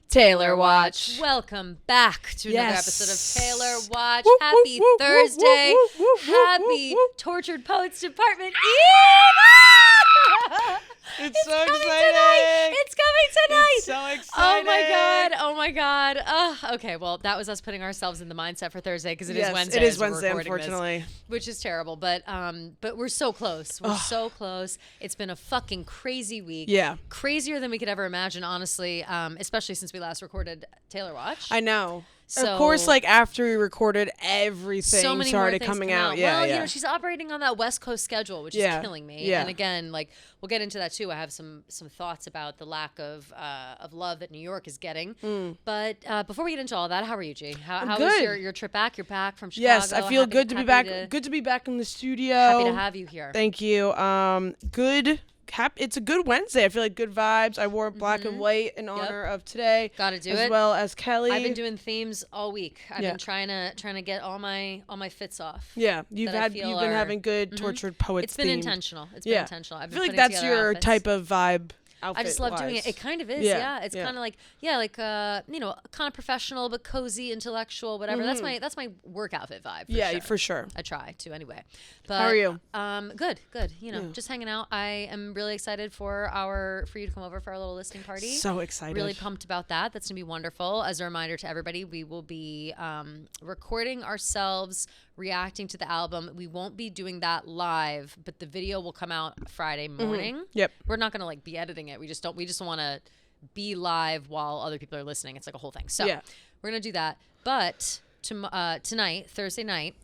Taylor Watch. Welcome back to another episode of Taylor Watch. Woo, Happy woo, woo, Thursday. woo, woo, woo, Happy woo. Tortured Poets Department. It's so coming exciting. Tonight. It's coming tonight. It's so exciting. Oh my God. Okay, well, that was us putting ourselves in the mindset for Thursday because it is Wednesday. It is as we're Wednesday, recording unfortunately. this, which is terrible. But we're so close. We're so close. It's been a fucking crazy week. Yeah. Crazier than we could ever imagine, honestly, especially since we last recorded Taylor Watch. I know. So, of course, like after we recorded, everything so many started more things coming come out. Well, you know, she's operating on that West Coast schedule, which is killing me. Yeah. And again, like we'll get into that too. I have some thoughts about the lack of love that New York is getting. But before we get into all that, how are you, G? How was your trip back? You're back from Chicago. Yes, I feel good to be back. Good to be back in the studio. Happy to have you here. Thank you. Good. It's a good Wednesday. I feel like good vibes. I wore black and white in honor of today. Gotta do as it. well as Kelly. I've been doing themes all week. I've been trying to get all my fits off. Yeah, you've been having good tortured poets. It's been intentional. It's been intentional. I feel like that's your type of vibe. I just love doing it. It kind of is, It's kind of like, you know, kind of professional but cozy, intellectual, whatever. That's my work outfit vibe. For sure. I try to anyway. But, how are you? Good. You know, just hanging out. I am really excited for you to come over for our little listening party. So excited. Really pumped about that. That's gonna be wonderful. As a reminder to everybody, we will be recording ourselves reacting to the album. We won't be doing that live, but the video will come out Friday morning. Yep. We're not gonna be editing it. We just don't want to be live while other people are listening. It's like a whole thing. So we're gonna do that. But tonight, Thursday night,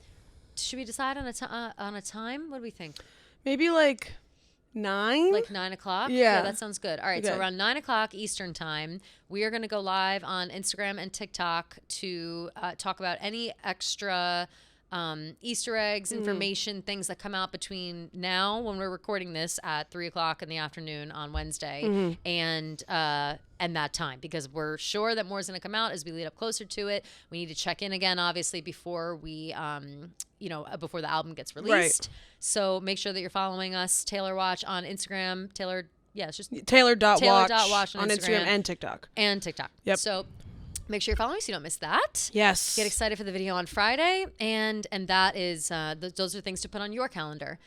should we decide on a time? What do we think? Maybe like 9. Like 9 o'clock? Yeah. That sounds good. All right. Okay. So around 9 o'clock Eastern time, we are going to go live on Instagram and TikTok to talk about any extra Easter eggs, information, things that come out between now when we're recording this at 3 o'clock in the afternoon on Wednesday and that time, because we're sure that more is going to come out as we lead up closer to it. We need to check in again, obviously, before we, before the album gets released. Right. So make sure that you're following us, Taylor Watch on Instagram, it's just Taylor.watch on Instagram and TikTok. Yep. So make sure you're following so you don't miss that. Yes. Get excited for the video on Friday, and that is those are things to put on your calendar.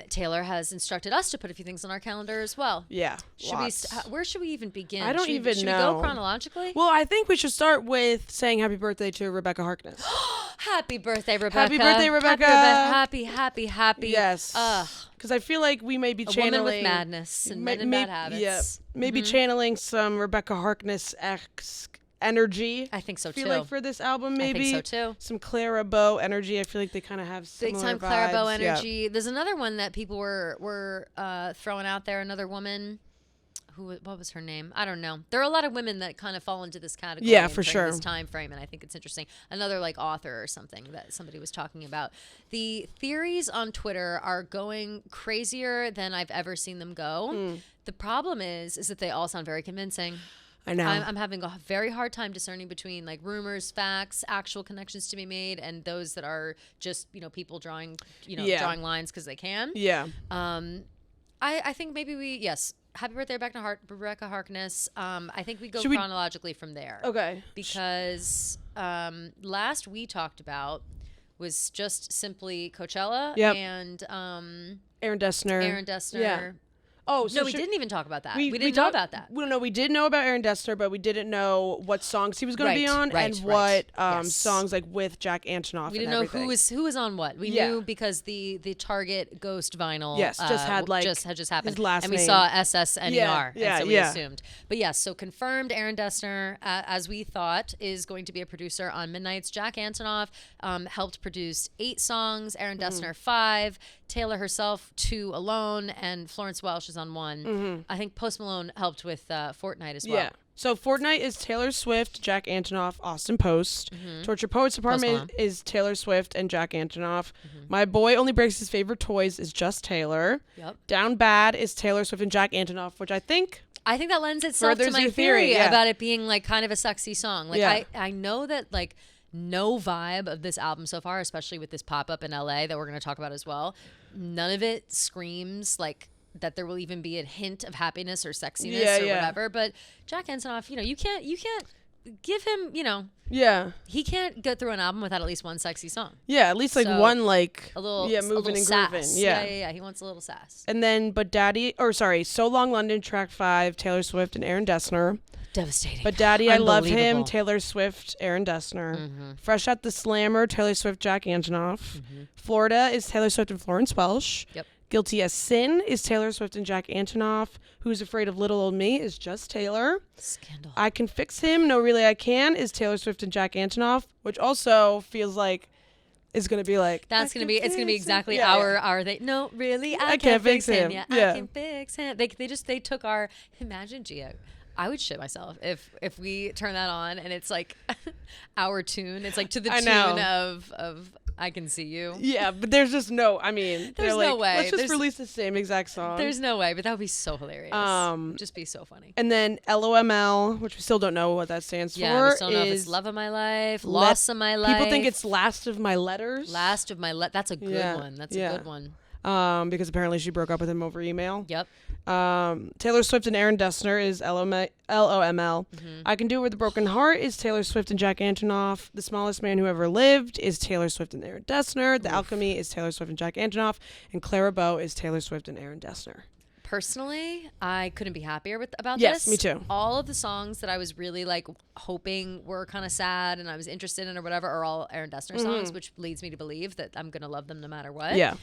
Taylor has instructed us to put a few things on our calendar as well. Yeah. Where should we even begin? I don't even know. Should we go chronologically? Well, I think we should start with saying happy birthday to Rebecca Harkness. Happy birthday, Rebecca. Happy birthday, Rebecca. Happy. Yes. Because I feel like we may be channeling a woman with madness and men and bad habits. Yeah. Maybe channeling some Rebecca Harkness energy. I think so too. I feel like for this album, maybe. I think so too. Some Clara Bow energy. I feel like they kind of have similar big time vibes. Clara Bow energy. Yeah. There's another one that people were throwing out there. Another woman. What was her name? I don't know. There are a lot of women that kind of fall into this category. Yeah, for sure. This time frame, and I think it's interesting. Another like author or something that somebody was talking about. The theories on Twitter are going crazier than I've ever seen them go. The problem is that they all sound very convincing. I know. I'm having a very hard time discerning between like rumors, facts, actual connections to be made, and those that are just people drawing drawing lines because they can. Yeah. I think maybe happy birthday, Rebecca Harkness. I think we go chronologically from there. Okay. Because last we talked about was just simply Coachella and Aaron Dessner. Yeah. Oh, so no, we didn't even talk about that. We didn't know about that. No, we did know about Aaron Dessner, but we didn't know what songs he was going to be on what songs like with Jack Antonoff. We didn't know who was on what. We knew because the Target Ghost vinyl just had just happened. His last and name. we saw SSNER. Yeah, and so we assumed. But yes, so confirmed Aaron Dessner, as we thought, is going to be a producer on Midnight's. Jack Antonoff helped produce 8 songs, Aaron Dessner 5, Taylor herself 2 alone, and Florence Welch is on 1. I think Post Malone helped with Fortnite as well. Yeah. So Fortnite is Taylor Swift, Jack Antonoff, Austin Post. Torture Poets Department is Taylor Swift and Jack Antonoff. My Boy Only Breaks His Favorite Toys is just Taylor. Yep. Down Bad is Taylor Swift and Jack Antonoff, which I think that lends itself to my theory about it being like kind of a sexy song. Like I know that like no vibe of this album so far, especially with this pop-up in LA that we're going to talk about as well. None of it screams like that there will even be a hint of happiness or sexiness or whatever. But Jack Antonoff, you can't give him, he can't get through an album without at least one sexy song. Yeah, at least one like a little moving and sass. grooving. Yeah. He wants a little sass. And then So Long London, track 5, Taylor Swift and Aaron Dessner. Devastating. But Daddy, I Love Him, Taylor Swift, Aaron Dessner. Mm-hmm. Fresh Out the Slammer, Taylor Swift, Jack Antonoff. Mm-hmm. Florida is Taylor Swift and Florence Welch. Yep. Guilty as Sin is Taylor Swift and Jack Antonoff. Who's Afraid of Little Old Me is just Taylor. Scandal. I Can Fix Him, No Really I Can is Taylor Swift and Jack Antonoff, which also feels like is going to be like it's going to be exactly our they no really I can't fix him. Yeah, I can fix him. They took our imagine Gia. I would shit myself if we turn that on and it's like our tune. It's like to the tune of I Can See You. Yeah, but there's just no. I mean, there's no way. Let's just release the same exact song. There's no way, but that would be so hilarious. Just be so funny. And then LOML, which we still don't know what that stands for. We still don't know if it's Love of My Life, Loss of My Life. People think it's Last of My Letters. Last of My That's a good one. That's a good one. Because apparently she broke up with him over email. Yep. Taylor Swift and Aaron Dessner is LOML. Mm-hmm. I Can Do It With a Broken Heart is Taylor Swift and Jack Antonoff. The Smallest Man Who Ever Lived is Taylor Swift and Aaron Dessner. The Alchemy is Taylor Swift and Jack Antonoff. And Clara Bow is Taylor Swift and Aaron Dessner. Personally, I couldn't be happier about this. Yes, me too. All of the songs that I was really like hoping were kind of sad and I was interested in or whatever are all Aaron Dessner songs, which leads me to believe that I'm going to love them no matter what. Yeah.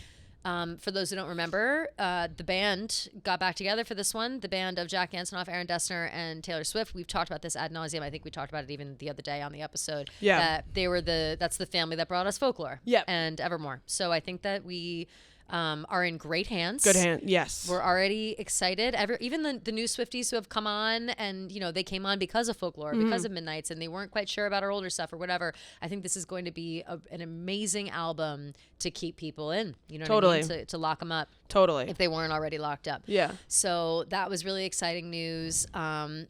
For those who don't remember, the band got back together for this one. The band of Jack Antonoff, Aaron Dessner, and Taylor Swift. We've talked about this ad nauseum. I think we talked about it even the other day on the episode. Yeah. That that's the family that brought us Folklore. Yep. And Evermore. So I think that we are in great hands. Good hand, yes. We're already excited. Even the new Swifties who have come on and, they came on because of Folklore, because of Midnights, and they weren't quite sure about our older stuff or whatever. I think this is going to be an amazing album to keep people in, totally. What I mean? To lock them up. Totally. If they weren't already locked up. Yeah. So that was really exciting news.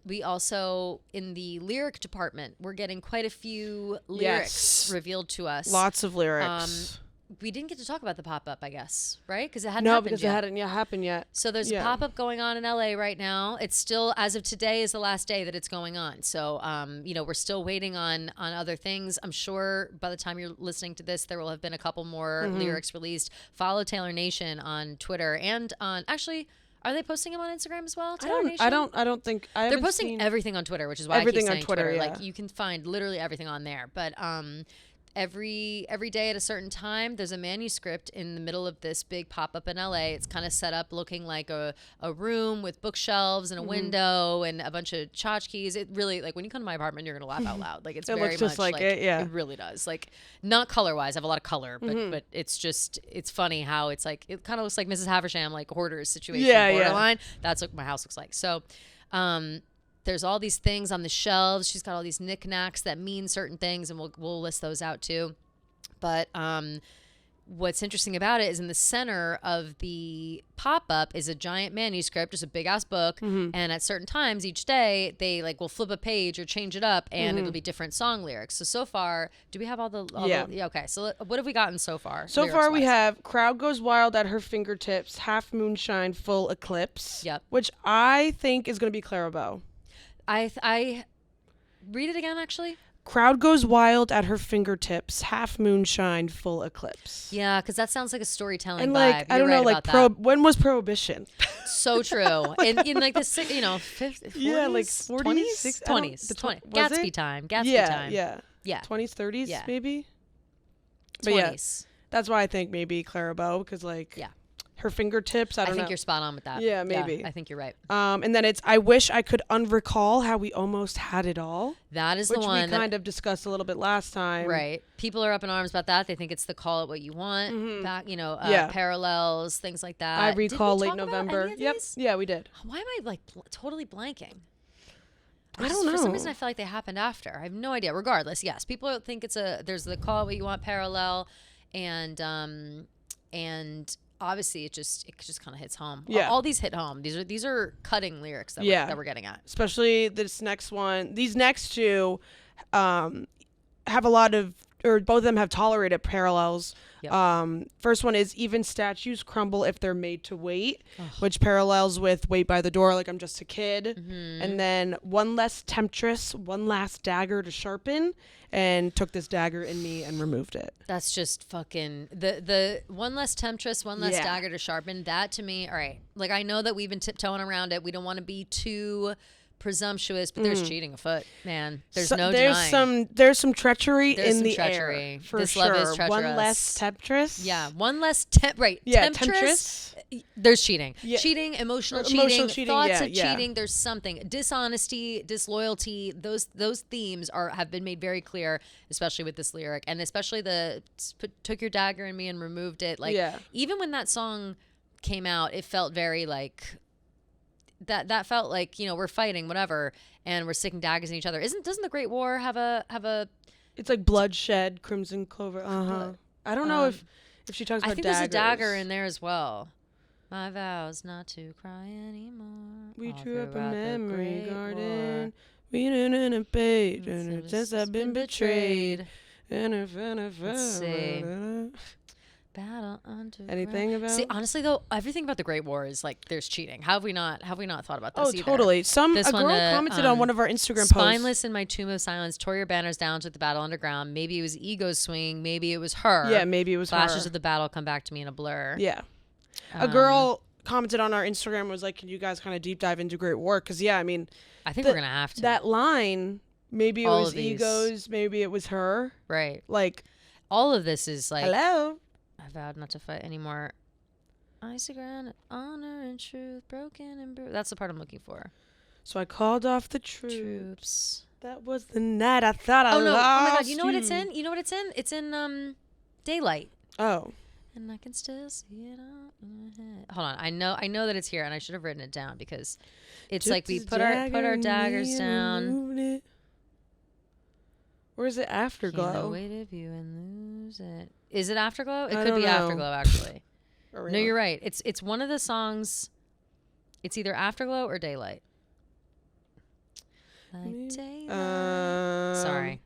We also, in the lyric department, we're getting quite a few lyrics revealed to us. Lots of lyrics. We didn't get to talk about the pop-up, I guess, right? Because it hadn't happened yet. it hadn't happened yet. So there's a pop-up going on in LA right now. It's still, as of today, is the last day that it's going on. So, we're still waiting on other things. I'm sure by the time you're listening to this, there will have been a couple more lyrics released. Follow Taylor Nation on Twitter and on, actually, are they posting them on Instagram as well? I don't think they're posting everything on Twitter, which is why everything I keep saying on Twitter. Yeah. Like you can find literally everything on there. But every day at a certain time, there's a manuscript in the middle of this big pop-up in LA. It's kind of set up looking like a room with bookshelves and a window and a bunch of tchotchkes. It really, like when you come to my apartment, you're gonna laugh out loud. Like it's it very looks just much like it. Yeah, it really does. Like not color-wise, I have a lot of color, but it's funny how it's like it kind of looks like Mrs. Havisham, like hoarders situation, borderline. That's what my house looks like. So. There's all these things on the shelves. She's got all these knickknacks that mean certain things, and we'll list those out too. But what's interesting about it is in the center of the pop-up is a giant manuscript, just a big-ass book, and at certain times each day, they will flip a page or change it up, and it'll be different song lyrics. So far, do we have all the... okay, so what have we gotten so far? So far, we have Crowd Goes Wild at Her Fingertips, Half Moonshine, Full Eclipse, which I think is going to be Clara Bow. I read it again, actually. Crowd Goes Wild at Her Fingertips, Half Moonshine, Full Eclipse. Yeah, because that sounds like a storytelling and vibe. I don't know, when was Prohibition? So true. And in like the 40s, yeah, like 40s, 20s, 20s. Gatsby time. Gatsby time. Yeah. 20s, 30s, maybe. But 20s. That's why I think maybe Clara Bow, because Her Fingertips. I don't know. I think you're spot on with that. Yeah, maybe. Yeah, I think you're right. And then it's I Wish I Could Unrecall How We Almost Had It All. That is the one. Which we kind of discussed a little bit last time. Right. People are up in arms about that. They think it's the Call It What You Want. Back, parallels, things like that. I Recall Did we Late talk November. About any of these? Yeah, we did. Why am I totally blanking? I don't know. For some reason, I feel like they happened after. I have no idea. Regardless, yes, people think there's the Call It What You Want parallel, and obviously it just kind of hits home. Yeah. All these hit home. These are cutting lyrics that we're getting at. Especially this next one. These next two have a lot of or both of them have tolerated parallels. Yep. First one is even statues crumble if they're made to wait, which parallels with Wait by the Door, like I'm just a kid. And then one less temptress, one last dagger to sharpen, and took this dagger in me and removed it. That's just fucking the one less temptress, one less Yeah. dagger to sharpen. That to me, all right. Like I know that we've been tiptoeing around it. We don't want to be too presumptuous, but there's cheating afoot, man. There's no denying. There's some treachery There's in some the treachery. air. For This sure. love is treacherous. One less temptress. Yeah, one less right. Yeah, temptress. There's cheating. Yeah. Cheating, emotional cheating, thoughts of cheating. There's something. Dishonesty, disloyalty, those themes have been made very clear, especially with this lyric, and especially took your dagger in me and removed it. Like even when that song came out, it felt very like that felt like, we're fighting, whatever, and we're sticking daggers in each other. Doesn't the Great War have a It's like bloodshed, crimson clover. I don't know if she talks about I think daggers. there's a dagger in there as well. My vows not to cry anymore. We all drew up a throughout the memory Great garden. War. Reading in a page, It's and it's just I've been betrayed. Let's see. Battle underground. Anything about? See, honestly though, everything about the Great War is like there's cheating. How have we not thought about this? Oh, either? totally. This A girl one, commented on one of our Instagram posts. Spineless in my tomb of silence, tore your banners down to the battle underground. Maybe it was ego swing. Maybe it was her. Yeah, maybe it was Flashes her. of the battle come back to me in a blur. Yeah. A girl commented on our Instagram and was like, "Can you guys kind of deep dive into Great War?" Because I mean, I think we're gonna have to. That line, maybe it All was of these. egos, maybe it was her. Right. Like, all of this is like. Hello. I vowed not to fight anymore. Icy ground, honor and truth, broken and bruised. That's the part I'm looking for. So I called off the Troops. That was the night I thought I Oh no! lost Oh my God! You know what it's in? You know what it's in? It's in Daylight. Oh. And I can still see it all in my head. Hold on, I know that it's here, and I should have written it down because it's Took like we this put our dagger daggers in down. me and Where is it? Can't Afterglow. the weight of you and lose it. Is it Afterglow? It I could don't be know. Afterglow actually. Or No, you're right. It's one of the songs. It's either Afterglow or Daylight. Like Daylight. Sorry.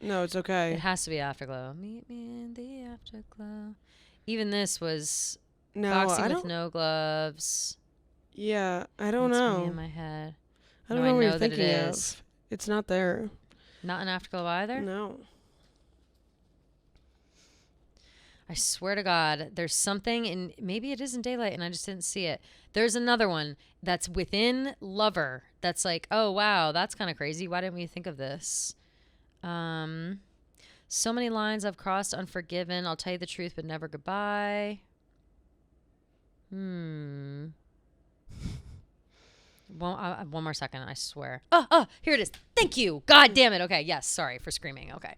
No, it's okay. It has to be Afterglow. Meet me in the Afterglow. Even this was No, boxing I with don't. no gloves. Yeah, I don't It's know. me in my head. I don't No, know what you're that it thinking is. of. It's not there. Not in Afterglow either? No. I swear to God, there's something in, maybe it is in Daylight and I just didn't see it. There's another one that's within Lover that's like, oh wow, that's kind of crazy. Why didn't we think of this? So many lines I've crossed, unforgiven. I'll tell you the truth, but never goodbye. One more second, I swear. Oh, here it is. Thank you. God damn it. Okay, yes, sorry for screaming. Okay.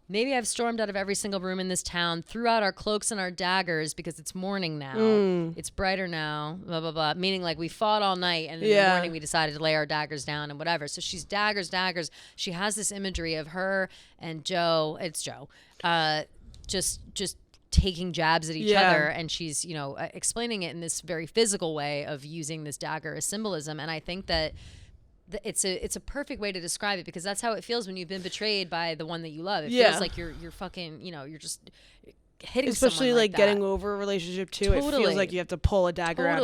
Maybe I've stormed out of every single room in this town, threw out our cloaks and our daggers because it's morning now. It's brighter now, blah, blah, blah. Meaning like we fought all night and in the morning we decided to lay our daggers down and whatever. So she's daggers. She has this imagery of her and Joe. It's Joe. Just taking jabs at each other. And she's, explaining it in this very physical way of using this dagger as symbolism. And I think that it's a perfect way to describe it because that's how it feels when you've been betrayed by the one that you love. It feels like you're fucking, you're just hitting especially someone like getting that. over a relationship too. It feels like you have to pull a dagger out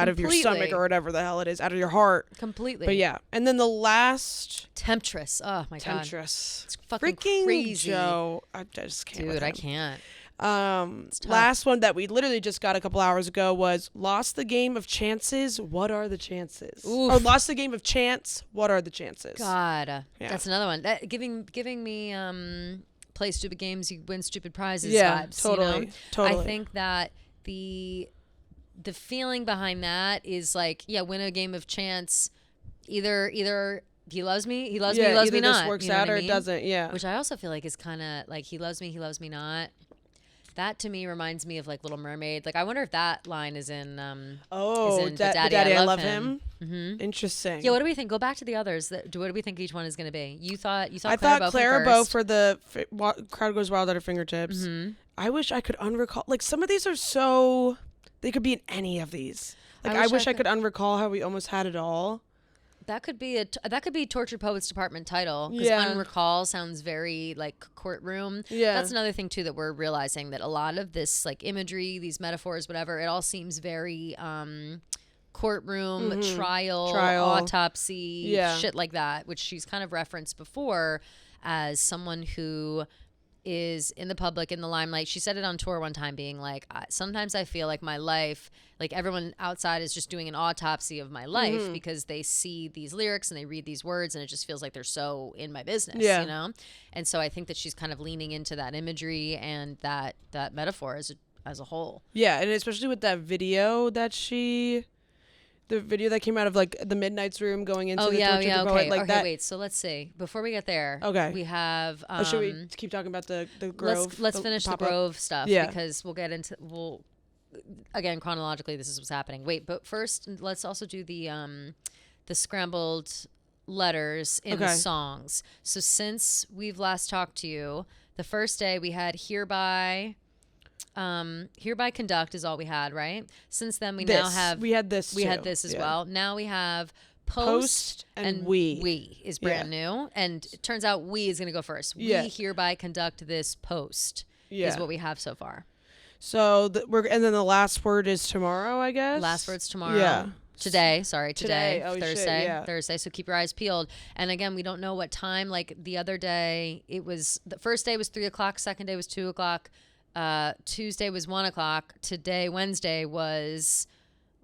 of your stomach or whatever the hell it is, out of your heart. Completely. But yeah, and then the last Temptress. Oh my God. Temptress. It's fucking freaking crazy. Joe. I just can't. Dude, I can't. Last one that we literally just got a couple hours ago was lost the game of chances. What are the chances? Oof. Or lost the game of chance. What are the chances? God, that's another one. That giving me play stupid games, you win stupid prizes. Yeah, vibes, totally. I think that the feeling behind that is like, win a game of chance. Either he loves me, he loves me, he loves me not. This works out or it doesn't. Yeah. Which I also feel like is kind of like he loves me not. That to me reminds me of like Little Mermaid. Like I wonder if that line is in. Daddy I Love Him. Mm-hmm. Interesting. Yeah. What do we think? Go back to the others. What do we think each one is going to be? You thought. I thought Clarabow for the Crowd Goes Wild at Her Fingertips. Mm-hmm. I wish I could unrecall. Like some of these are so. They could be in any of these. Like I wish I could unrecall how we almost had it all. That could be that could be Tortured Poets Department title, because Yeah. unrecall sounds very like courtroom. Yeah. That's another thing too that we're realizing, that a lot of this like imagery, these metaphors, whatever, it all seems very courtroom, trial, autopsy, shit like that, which she's kind of referenced before as someone who is in the public, in the limelight. She said it on tour one time, being like, sometimes I feel like my life, like everyone outside is just doing an autopsy of my life, because they see these lyrics and they read these words, and it just feels like they're so in my business, you know? And so I think that she's kind of leaning into that imagery and that metaphor as a whole. Yeah, and especially with that video that the video that came out of like the Midnight's room going into the Tortured Poet, okay. like okay, that. Wait, so let's see. Before we get there, We have should we keep talking about the Grove? Let's finish the Grove stuff, Yeah. because we'll again, chronologically, this is what's happening. Wait, but first let's also do the scrambled letters in the songs. So since we've last talked to you, the first day we had hereby conduct is all we had, right? Since then we now have we had this as well. Now we have post and we. We is brand new, and it turns out we is going to go first. We hereby conduct this post is what we have so far. So and then the last word is tomorrow, I guess. Last word's tomorrow. Yeah. Today, Oh, Thursday, shit, Thursday. So keep your eyes peeled. And again, we don't know what time. Like the other day, the first day was 3:00. Second day was 2:00. Tuesday was 1:00. Today, Wednesday, was,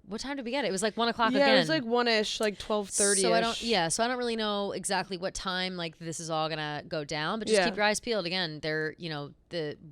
what time did we get it? It was like 1:00 again. Yeah, it was like 1-ish, like 12:30. So I don't really know exactly what time like this is all gonna go down, but just keep your eyes peeled. Again,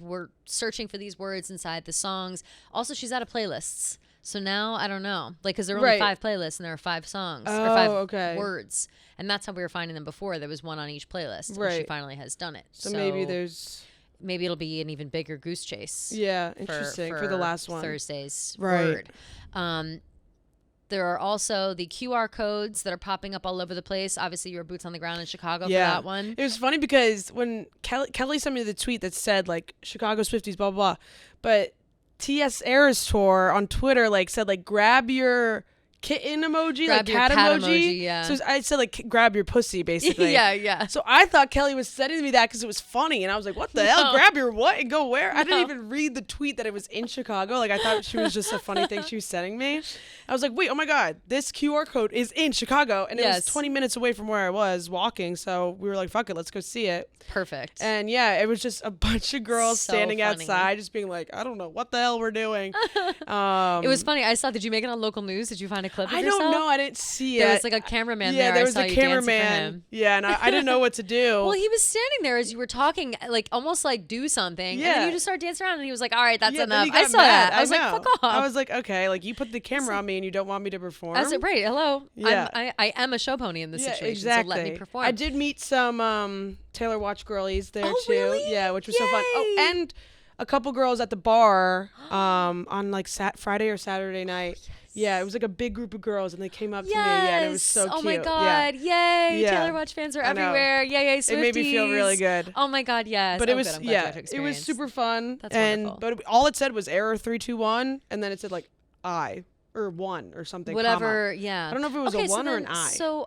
we're searching for these words inside the songs. Also, she's out of playlists. So now I don't know, like, because there are only 5 playlists and there are 5 songs or 5 words, and that's how we were finding them before. There was one on each playlist, and she finally has done it. So maybe it'll be an even bigger goose chase. Yeah, interesting for the last one, Thursday's word. There are also the QR codes that are popping up all over the place. Obviously, you were boots on the ground in Chicago for that one. It was funny because when Kelly sent me the tweet that said like Chicago Swifties blah blah blah, but T.S. Eras Tour on Twitter like said like grab your kitten emoji, Grab like your cat emoji. yeah. So I said like grab your pussy basically. yeah. So I thought Kelly was sending me that because it was funny, and I was like, what the hell? Grab your what and go where? I didn't even read the tweet that it was in Chicago. Like I thought she was just a funny thing she was sending me. I was like, wait, oh my God, this QR code is in Chicago, and it was 20 minutes away from where I was walking. So we were like, fuck it, let's go see it. Perfect. And yeah, it was just a bunch of girls So standing funny. outside, just being like, I don't know what the hell we're doing. It was funny. I saw. Did you make it on local news? Did you find a clip of yourself? I don't know. I didn't see it. There was like a cameraman there. Yeah, there was I a saw you dancing for cameraman. him. Yeah, and I didn't know what to do. Well, he was standing there as you were talking, like almost like do something. Yeah. And then you just started dancing around, and he was like, "All right, that's then enough." he got I saw mad. that. I was like, know. "Fuck off." I was like, okay, like you put the camera on me and you don't want me to perform. I said, "Right, hello. Yeah. I am a show pony in this situation, exactly. so let me perform." I did meet some Taylor Watch girlies there too. Really? Yeah, which was so fun. Oh, and a couple girls at the bar on like Friday or Saturday night. Yes. Yeah, it was like a big group of girls, and they came up to me. Yeah, and it was so cute. Oh my God! Yeah. Yay! Yeah. Taylor Watch fans are everywhere. Yay! Swifties. It made me feel really good. Oh my God! Yes. But it was good. I'm glad you got to it was experience. super fun. That's and wonderful. but all it said was error 321, and then it said like I or 1 or something. Whatever. comma. Yeah. I don't know if it was a 1 or an I. So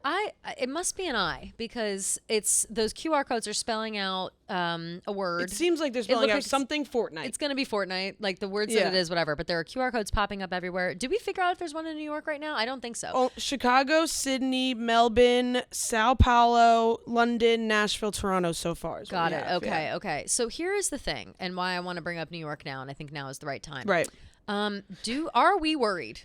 it must be an I, because it's those QR codes are spelling out a word. It seems like they're spelling out like something Fortnite. It's going to be Fortnite, like the words that it is, whatever. But there are QR codes popping up everywhere. Did we figure out if there's one in New York right now? I don't think so. Oh, Chicago, Sydney, Melbourne, Sao Paulo, London, Nashville, Toronto so far. Got it. Okay. So here is the thing, and why I want to bring up New York now, and I think now is the right time. Right. Are we worried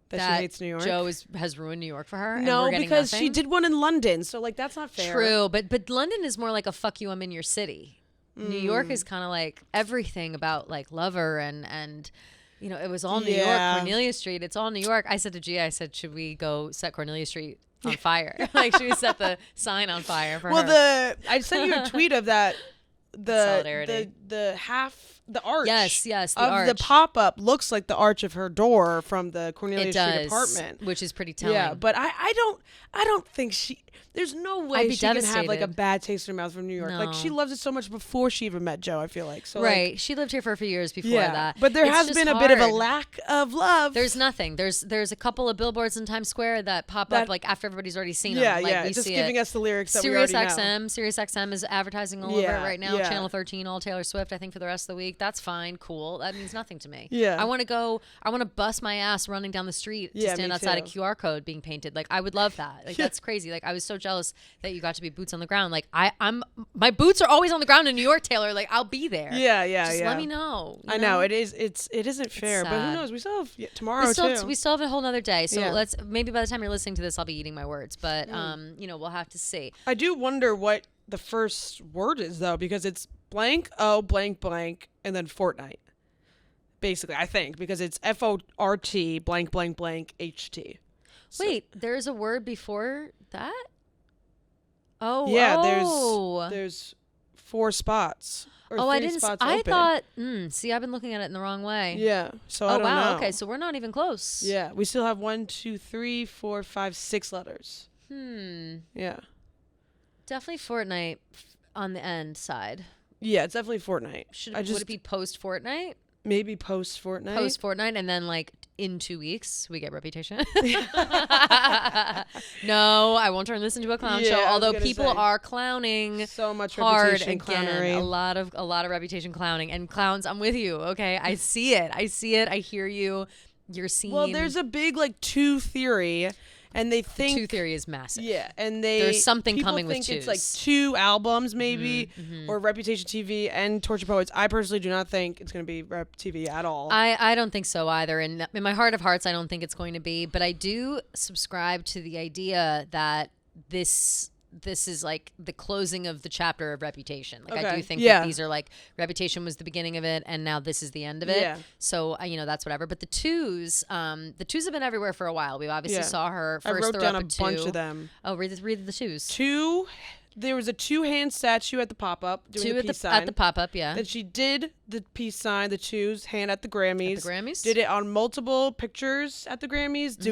that she hates New York? Joe has ruined New York for her? No, and we're because nothing? she did one in London, so like that's not fair. True, but London is more like a fuck you, I'm in your city. New York is kind of like everything about like Lover and you know, it was all New York, Cornelia Street. It's all New York. I said to Gia, I said, should we go set Cornelia Street on fire? Like, should we set the sign on fire for her? Well, I sent you a tweet of that Solidarity. the half the arch. Yes, the of arch. the pop up looks like the arch of her door from the Cornelia It Street does, apartment. which is pretty telling. Yeah, but I don't think she. There's no way be she can have like a devastated. bad taste in her mouth from New York. Like she No. loves it so much before she even met Joe. I feel like so. Right. Like, She lived here for a few years before yeah, that. but there It's has just been a bit of a hard. lack of love. There's nothing. There's a couple of billboards in Times Square that pop That- up like after everybody's already seen yeah, them. Like, yeah. we It's just see giving it. us the lyrics that Sirius we already know. XM. Sirius XM is advertising all over it Yeah, right now. yeah. Channel 13, all Taylor Swift, I think, for the rest of the week. That's fine. Cool. That means nothing to me. Yeah. I want to bust my ass running down the street to Yeah, stand me outside a too. QR code being painted. Like, I would love that. Like, that's crazy. Like, I was so jealous that you got to be boots on the ground. Like, my boots are always on the ground in New York, Taylor. Like, I'll be there. Yeah, yeah, Just yeah. let me know. you I know it isn't fair, but who sad. knows? We still have tomorrow too. We still have a whole nother day. So Yeah. maybe by the time you're listening to this, I'll be eating my words. But we'll have to see. I do wonder what the first word is though, because it's blank O blank blank and then Fortnite. Basically, I think because it's FORT blank blank blank HT. So- Wait, there's a word before that? Oh, yeah, oh. there's 4 spots. Or Oh, I 3 didn't. spots I open. thought. See, I've been looking at it in the wrong way. Yeah. So I Oh don't wow. know. Okay, so we're not even close. Yeah, we still have 1, 2, 3, 4, 5, 6 letters. Yeah. Definitely Fortnite on the end side. Yeah, it's definitely Fortnite. Would it be post Fortnite? Maybe post Fortnite? Post Fortnite, and then like in 2 weeks we get Reputation. No, I won't turn this into a clown Yeah, show. I was Although gonna people say. are clowning So much hard reputation again. clownery. A lot of Reputation clowning and clowns. I'm with you. Okay, I see it. I hear you. You're seeing. Well, there's a big like 2 theory, and they think 2 theory is massive. Yeah, and There's something people coming with think it's like twos. 2 albums maybe, or Reputation TV and Torture Poets. I personally do not think it's going to be Rep TV at all. I don't think so either. And in my heart of hearts, I don't think it's going to be. But I do subscribe to the idea that this is like the closing of the chapter of Reputation. Like I Okay. do think Yeah. that these are like Reputation was the beginning of it, and now this is the end of it. Yeah. So that's whatever. But the twos have been everywhere for a while. We obviously Yeah. saw her I first. wrote throw down up a a bunch 2. of them. Oh, read the twos. 2. There was a 2-hand statue at the pop-up doing 2 the at peace the sign. at the pop up. Yeah. Then she did the peace sign, the 2's hand at the Grammys. At the Grammys? Did it on multiple pictures at the Grammys.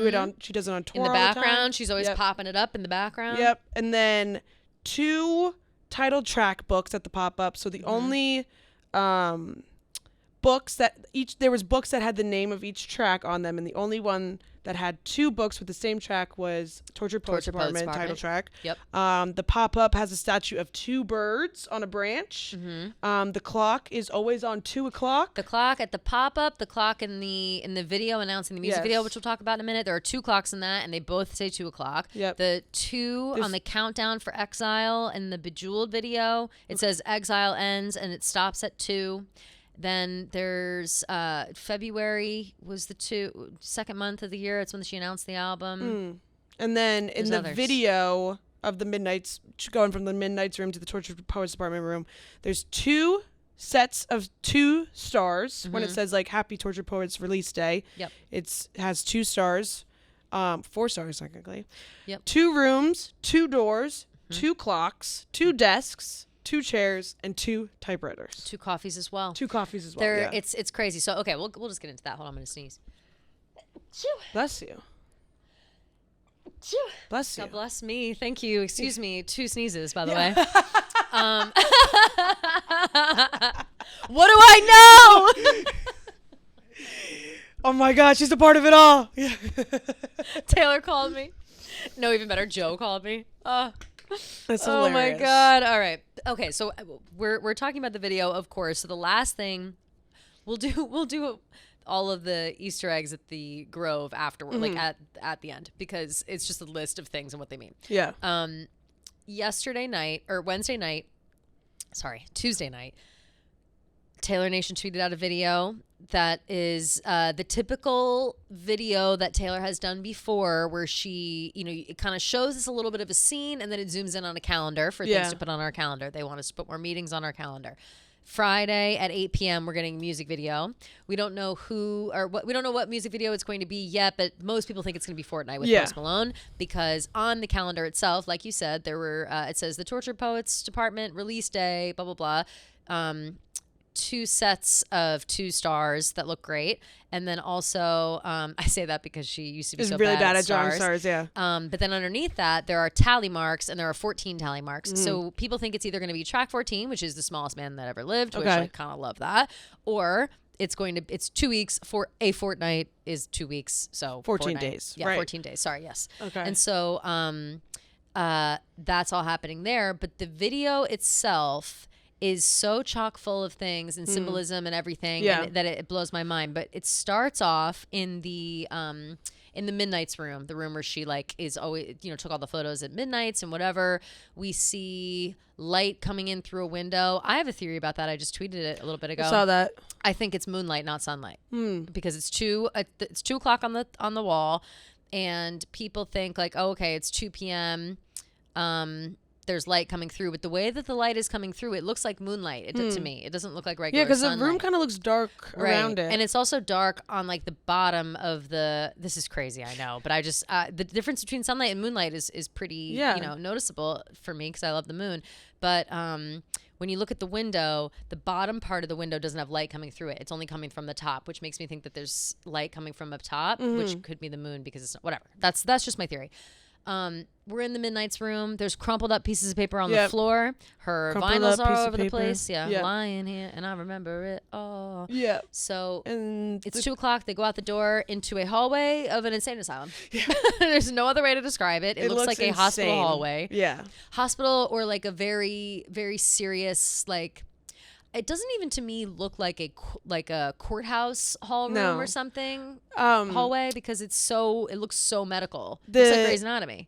She does it on tour In the all background, time. she's always Yep. popping it up in the background. Yep. And then 2 title track books at the pop-up. So the only books there was books that had the name of each track on them, and the only one that had 2 books with the same track was Torture Poets Torture Poets Department title Department. track. Yep. The pop-up has a statue of 2 birds on a branch. The clock is always on 2 o'clock. The clock at the pop-up, the clock in the video announcing the music Yes. video, which we'll talk about in a minute. There are 2 clocks in that, and they both say 2 o'clock. Yep. The 2 on the countdown for Exile in the Bejeweled video, it says Exile ends, and it stops at 2. Then there's February was the second month of the year. It's when she announced the album. And then in There's the others. video of the Midnights, going from the Midnights room to the Torture Poets Department room, there's 2 sets of 2 stars when it says like Happy Torture Poets release day. Yep. It has 2 stars, 4 stars technically. Yep. 2 rooms, 2 doors, 2 clocks, 2 desks, 2 chairs, and 2 typewriters. 2 coffees as well. 2 coffees as well. Yeah. It's crazy. So okay, we'll just get into that. Hold on, I'm gonna sneeze. Bless you. Bless you. God bless me. Thank you. Excuse me. 2 sneezes, by the way. What do I know? Oh my God, she's a part of it all. Yeah. Taylor called me. No, even better, Joe called me. That's Oh my hilarious. God. All right. Okay, so we're talking about the video, of course. So the last thing we'll do all of the Easter eggs at the Grove afterward, like at the end, because it's just a list of things and what they mean. Yeah. Tuesday night, Taylor Nation tweeted out a video that is the typical video that Taylor has done before, where she, it kind of shows us a little bit of a scene and then it zooms in on a calendar for things to put on our calendar. They want us to put more meetings on our calendar. Friday at 8 p.m. we're getting a music video. We don't know who or what. We don't know what music video it's going to be yet, but most people think it's going to be Fortnite with Post Malone, because on the calendar itself, like you said, there were it says the Tortured Poets Department release day, blah blah blah. 2 sets of 2 stars that look great, and then also I say that because she used to be so really bad at drawing stars. Yeah. But then underneath that there are tally marks, and there are 14 tally marks. So people think it's either going to be track 14, which is the smallest man that ever lived, which I kind of love that, or it's 2 weeks. For a fortnight is 2 weeks, so 14 fortnight. days. Yeah, right. 14 days. Sorry, yes. Okay. And so that's all happening there, but the video itself is so chock full of things and symbolism and everything, and that it blows my mind. But it starts off in the Midnight's room, the room where she like is always, took all the photos at midnights and whatever. We see light coming in through a window. I have a theory about that. I just tweeted it a little bit ago. I saw that. I think it's moonlight, not sunlight, because it's 2:00 on the wall, and people think like, oh, okay, it's 2 p.m. There's light coming through, but the way that the light is coming through, it looks like moonlight. To me, it doesn't look like regular. Yeah, because sunlight. the room kind of looks dark around it, and it's also dark on like the bottom of the. This is crazy, I know, but I just the difference between sunlight and moonlight is pretty noticeable for me because I love the moon. But when you look at the window, the bottom part of the window doesn't have light coming through it. It's only coming from the top, which makes me think that there's light coming from up top, which could be the moon because it's whatever. That's just my theory. We're in the Midnight's room. There's crumpled up pieces of paper on the floor. Her vinyls are all over the place. Yeah, lying here, and I remember it all. Yeah. So and it's 2:00. They go out the door into a hallway of an insane asylum. Yeah. There's no other way to describe it. It looks like insane. A hospital hallway. Yeah. Hospital, or like a very, very serious like. It doesn't even to me look like a courthouse hall room or something hallway, because it looks so medical. It looks like Grey's Anatomy.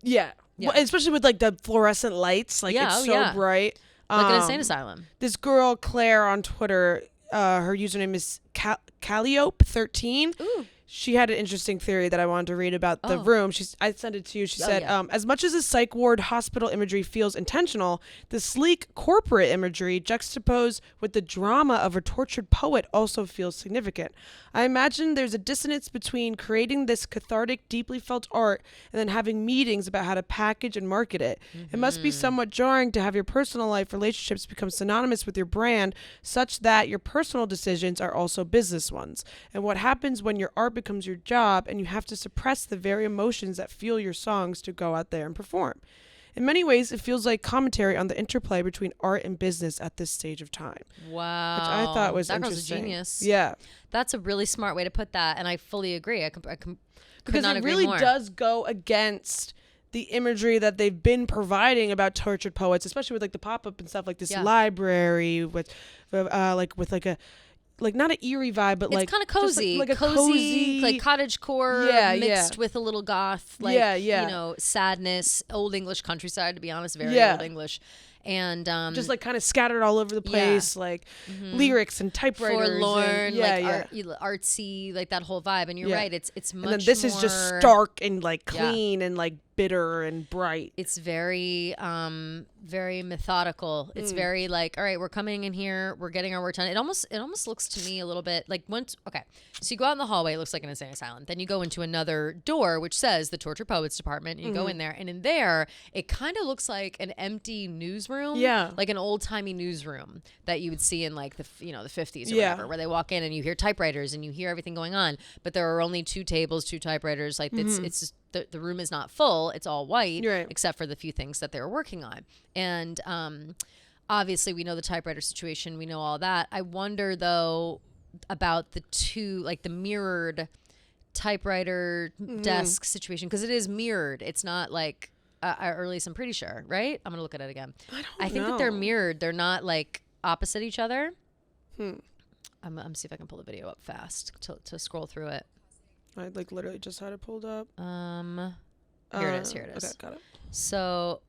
Yeah. Well, especially with like the fluorescent lights, like it's so bright. Like an insane asylum. This girl Claire on Twitter, her username is Calliope13. Ooh. She had an interesting theory that I wanted to read about the room. I sent it to you. She said, as much as the psych ward hospital imagery feels intentional, the sleek corporate imagery juxtaposed with the drama of a tortured poet also feels significant. I imagine there's a dissonance between creating this cathartic, deeply felt art and then having meetings about how to package and market it. It must be somewhat jarring to have your personal life relationships become synonymous with your brand, such that your personal decisions are also business ones. And what happens when your art becomes your job and you have to suppress the very emotions that fuel your songs to go out there and perform. In many ways, it feels like commentary on the interplay between art and business at this stage of time. Wow. Which I thought was that interesting. That girl's a genius. Yeah. That's a really smart way to put that, and I fully agree. Because it really does go against the imagery that they've been providing about tortured poets, especially with like the pop-up and stuff, like this library with like a like not an eerie vibe, but it's kind of cozy, like a cozy, like cottagecore mixed with a little goth, like sadness, old English countryside. To be honest, very old English, and just like kind of scattered all over the place, like lyrics and typewriters, forlorn, artsy, like that whole vibe. And you're right, it's much. And then this is just stark and like clean and like bitter and bright. It's very very methodical. It's very like, all right, we're coming in here, we're getting our work done. It almost looks to me a little bit like so you go out in the hallway, it looks like an insane asylum. Then you go into another door which says the Tortured Poets Department, and you go in there, and in there it kind of looks like an empty newsroom, like an old-timey newsroom that you would see in like the 50s or whatever, where they walk in and you hear typewriters and you hear everything going on, but there are only 2 tables, 2 typewriters, like it's just the room is not full. It's all white, except for the few things that they were working on. And obviously, we know the typewriter situation. We know all that. I wonder, though, about the 2, like the mirrored typewriter desk situation, because it is mirrored. It's not like, or at least I'm pretty sure, right? I'm going to look at it again. I think that they're mirrored. They're not like opposite each other. I'm see if I can pull the video up fast to scroll through it. I like literally just had it pulled up. Here it is. Okay, got it. So,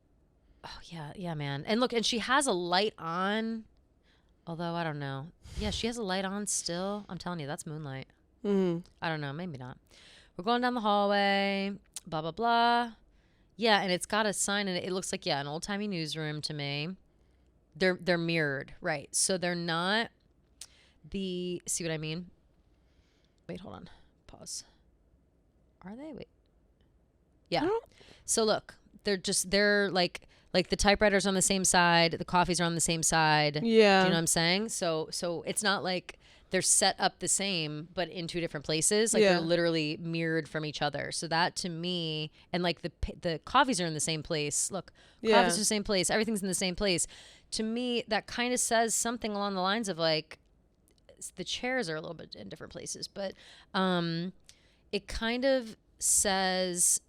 yeah, man. And look, and she has a light on, although I don't know. Yeah, she has a light on still. I'm telling you, that's moonlight. I don't know, maybe not. We're going down the hallway, blah, blah, blah. Yeah, and it's got a sign in it. It looks like, an old-timey newsroom to me. They're mirrored, right? So they're not see what I mean? Wait, hold on. Pause. Are they? Wait. Yeah. So look, they're like the typewriters on the same side, the coffees are on the same side. Yeah. Do you know what I'm saying? So it's not like they're set up the same, but in two different places. Like they're literally mirrored from each other. So that to me, and like the coffees are in the same place. Look, coffees are in the same place. Everything's in the same place. To me, that kind of says something along the lines of like the chairs are a little bit in different places, but it kind of says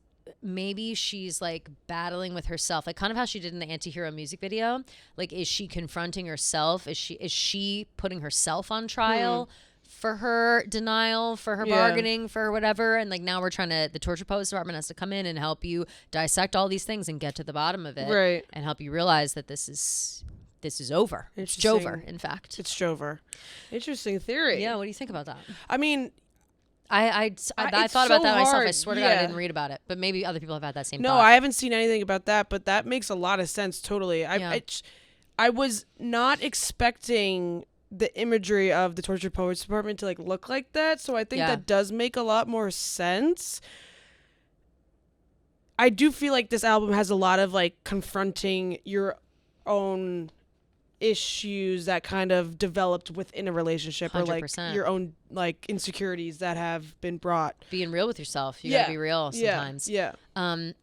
maybe she's like battling with herself, like kind of how she did in the Anti-Hero music video. Like, is she confronting herself? Is she putting herself on trial for her denial, for her bargaining, for whatever? And like now the torture poets department has to come in and help you dissect all these things and get to the bottom of it, right? And help you realize that this is over. It's Jover, in fact. It's Jover. Interesting theory. Yeah, what do you think about that? I mean, I thought about that myself. I swear to God, I didn't read about it, but maybe other people have had that same thought. No, I haven't seen anything about that, but that makes a lot of sense. Totally. I was not expecting the imagery of the Tortured Poets Department to like look like that, so I think that does make a lot more sense. I do feel like this album has a lot of like confronting your own issues that kind of developed within a relationship 100%. Or like your own like insecurities that have been brought. Being real with yourself. You gotta be real sometimes. Yeah.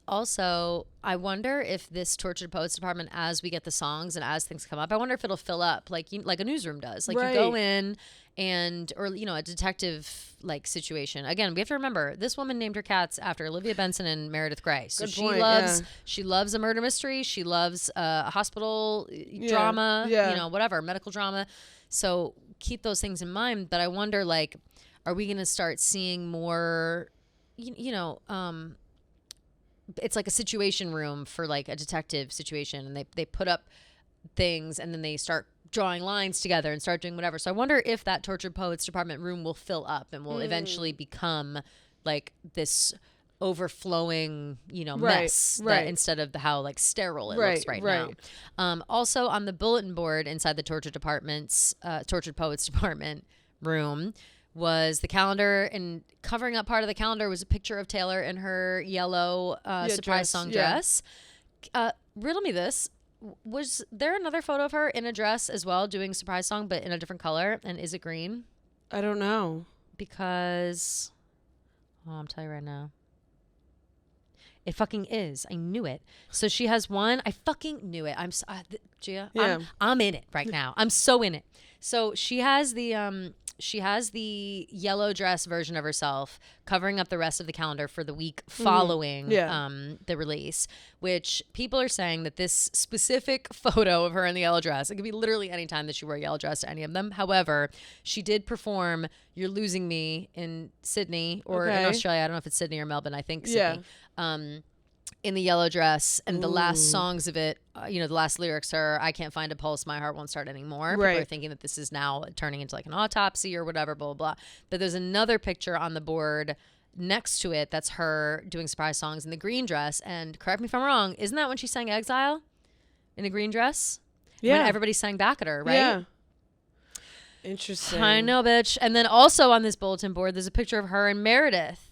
Also, I wonder if this Tortured Poets Department, as we get the songs and as things come up, I wonder if it'll fill up like a newsroom does. Like you go in or a detective like situation. Again, we have to remember this woman named her cats after Olivia Benson and Meredith Grey. So she loves a murder mystery. She loves a hospital drama, whatever, medical drama. So keep those things in mind. But I wonder, like, are we going to start seeing more, it's like a situation room for like a detective situation, and they put up things and then they start drawing lines together and start doing whatever. So I wonder if that Tortured Poets Department room will fill up and will eventually become like this overflowing, mess that instead of how like sterile it looks right now. Also on the bulletin board inside the Tortured Poets Department room was the calendar, and covering up part of the calendar was a picture of Taylor in her yellow surprise song dress. Riddle me this. Was there another photo of her in a dress as well doing surprise song but in a different color? And is it green? I don't know. Because I'm telling you right now. It fucking is. I knew it. So she has one. I fucking knew it. Gia, I'm in it right now. I'm so in it. So she has the yellow dress version of herself covering up the rest of the calendar for the week following the release, which people are saying that this specific photo of her in the yellow dress, it could be literally any time that she wore a yellow dress to any of them. However, she did perform You're Losing Me in Sydney or in Australia. I don't know if it's Sydney or Melbourne. I think Sydney. In the yellow dress, and the last songs of it, the last lyrics are, I can't find a pulse, my heart won't start anymore. People are thinking that this is now turning into like an autopsy or whatever, blah, blah, blah. But there's another picture on the board next to it that's her doing surprise songs in the green dress. And correct me if I'm wrong, isn't that when she sang Exile in the green dress? Yeah. When everybody sang back at her, right? Yeah. Interesting. I know, bitch. And then also on this bulletin board, there's a picture of her and Meredith,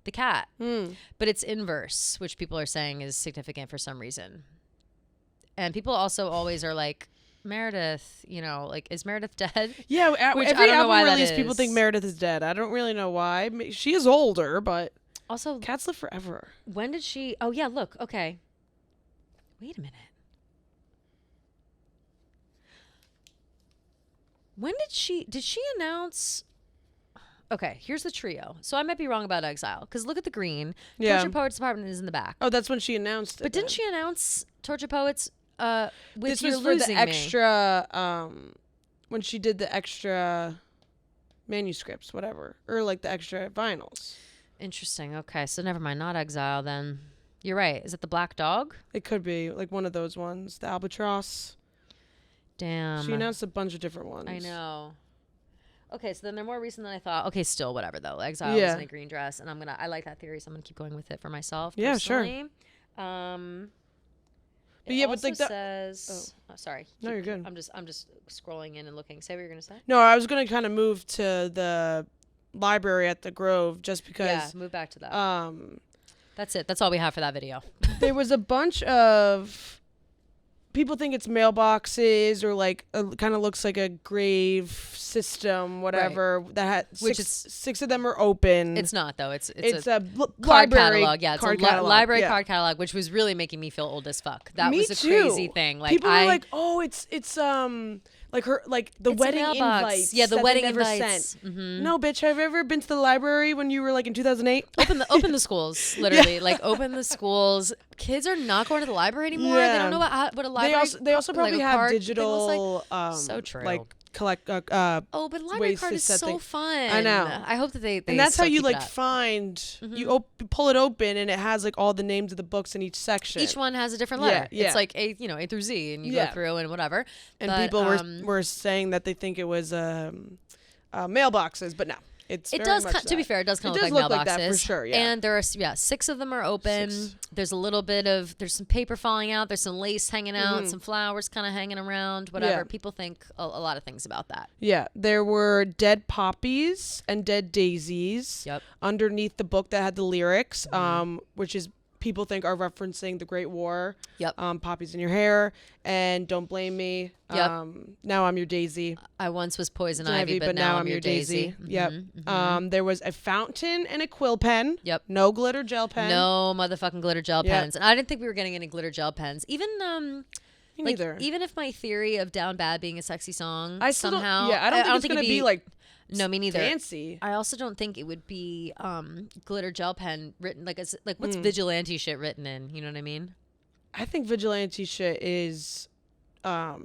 the cat, but it's inverse, which people are saying is significant for some reason. And people also always are like, Meredith, like, is Meredith dead? Yeah, every album release, people think Meredith is dead. I don't really know why. She is older, but also cats live forever. When did she? Oh yeah, look. Okay, wait a minute. When did she announce? Okay, here's the trio. So I might be wrong about Exile, because look at the green. Torture Poets Department is in the back. Oh, that's when she announced it. But didn't she announce Torture Poets with this You're was for Losing the extra, when she did the extra manuscripts, whatever. Or like the extra vinyls. Interesting. Okay, so never mind. Not Exile then. You're right. Is it the Black Dog? It could be. Like one of those ones. The Albatross. Damn. She announced a bunch of different ones. I know. Okay, so then they're more recent than I thought. Okay, still whatever though. Exile was in a green dress, and I like that theory, so I'm gonna keep going with it for myself. Yeah, sure. But yeah, but also like that. says. Oh, sorry. No, you're good. I'm just scrolling in and looking. Say what you're gonna say. No, I was gonna kind of move to the library at the Grove just because. Yeah, move back to that. That's it. That's all we have for that video. There was a bunch of people think it's mailboxes or like kind of looks like a grave system, whatever. That had Which six of them are open. It's not though. It's a card library catalog. Yeah, it's a catalog. library Yeah. card catalog, which was really making me feel old as fuck. That Me was a too. crazy thing. Like people were like, oh, it's like her like the It's a wedding mailbox. invites. Yeah, the that wedding they never invites. sent. No, bitch. Have you ever been to the library when you were like in 2008? open the schools, literally. Like open the schools. Kids are not going to the library anymore. They don't know what a library. They also probably like a have card thing digital. looks like. So true. Like collect. But library ways card to is set so things. fun. I know. I hope that they and that's how still you keep like it up. find you pull it open and it has like all the names of the books in each section. Each one has a different letter. Yeah. It's like A through Z, and you go through and whatever. And but, people were saying that they think it was mailboxes, but no. It does. To be fair, it does kind of look like mailboxes. Like that for sure. Yeah. And there are 6 of them are open. 6. There's a little bit of some paper falling out. There's some lace hanging out. Some flowers kind of hanging around. Whatever. Yeah. People think a lot of things about that. Yeah, there were dead poppies and dead daisies underneath the book that had the lyrics, which is people think are referencing the Great War. Yep. Poppies in your hair and don't blame me. Yep. Now I'm your daisy. I once was poison ivy, but now I'm your daisy. Yep. There was a fountain and a quill pen. Yep. No glitter gel pen. No motherfucking glitter gel pens. And I didn't think we were getting any glitter gel pens. Even Me neither. even if my theory of Down Bad being a sexy song I still somehow I don't think it's gonna be like no, me neither. fancy. I also don't think it would be glitter gel pen written like what's vigilante shit written in? You know what I mean? I think vigilante shit is like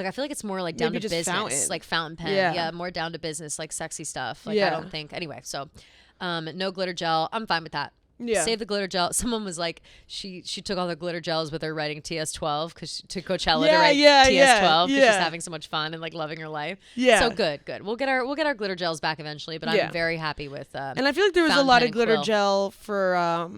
I feel like it's more like down to business, fountain. like fountain pen. Yeah, more down to business, like sexy stuff. Like I don't think anyway. So, no glitter gel. I'm fine with that. Yeah. Save the glitter gel. Someone was like, she took all the glitter gels with her writing TS12 because to Coachella to write TS12 because she's having so much fun and like loving her life. Yeah. So good. We'll get our glitter gels back eventually, but I'm very happy with. And I feel like there was a lot of glitter gel for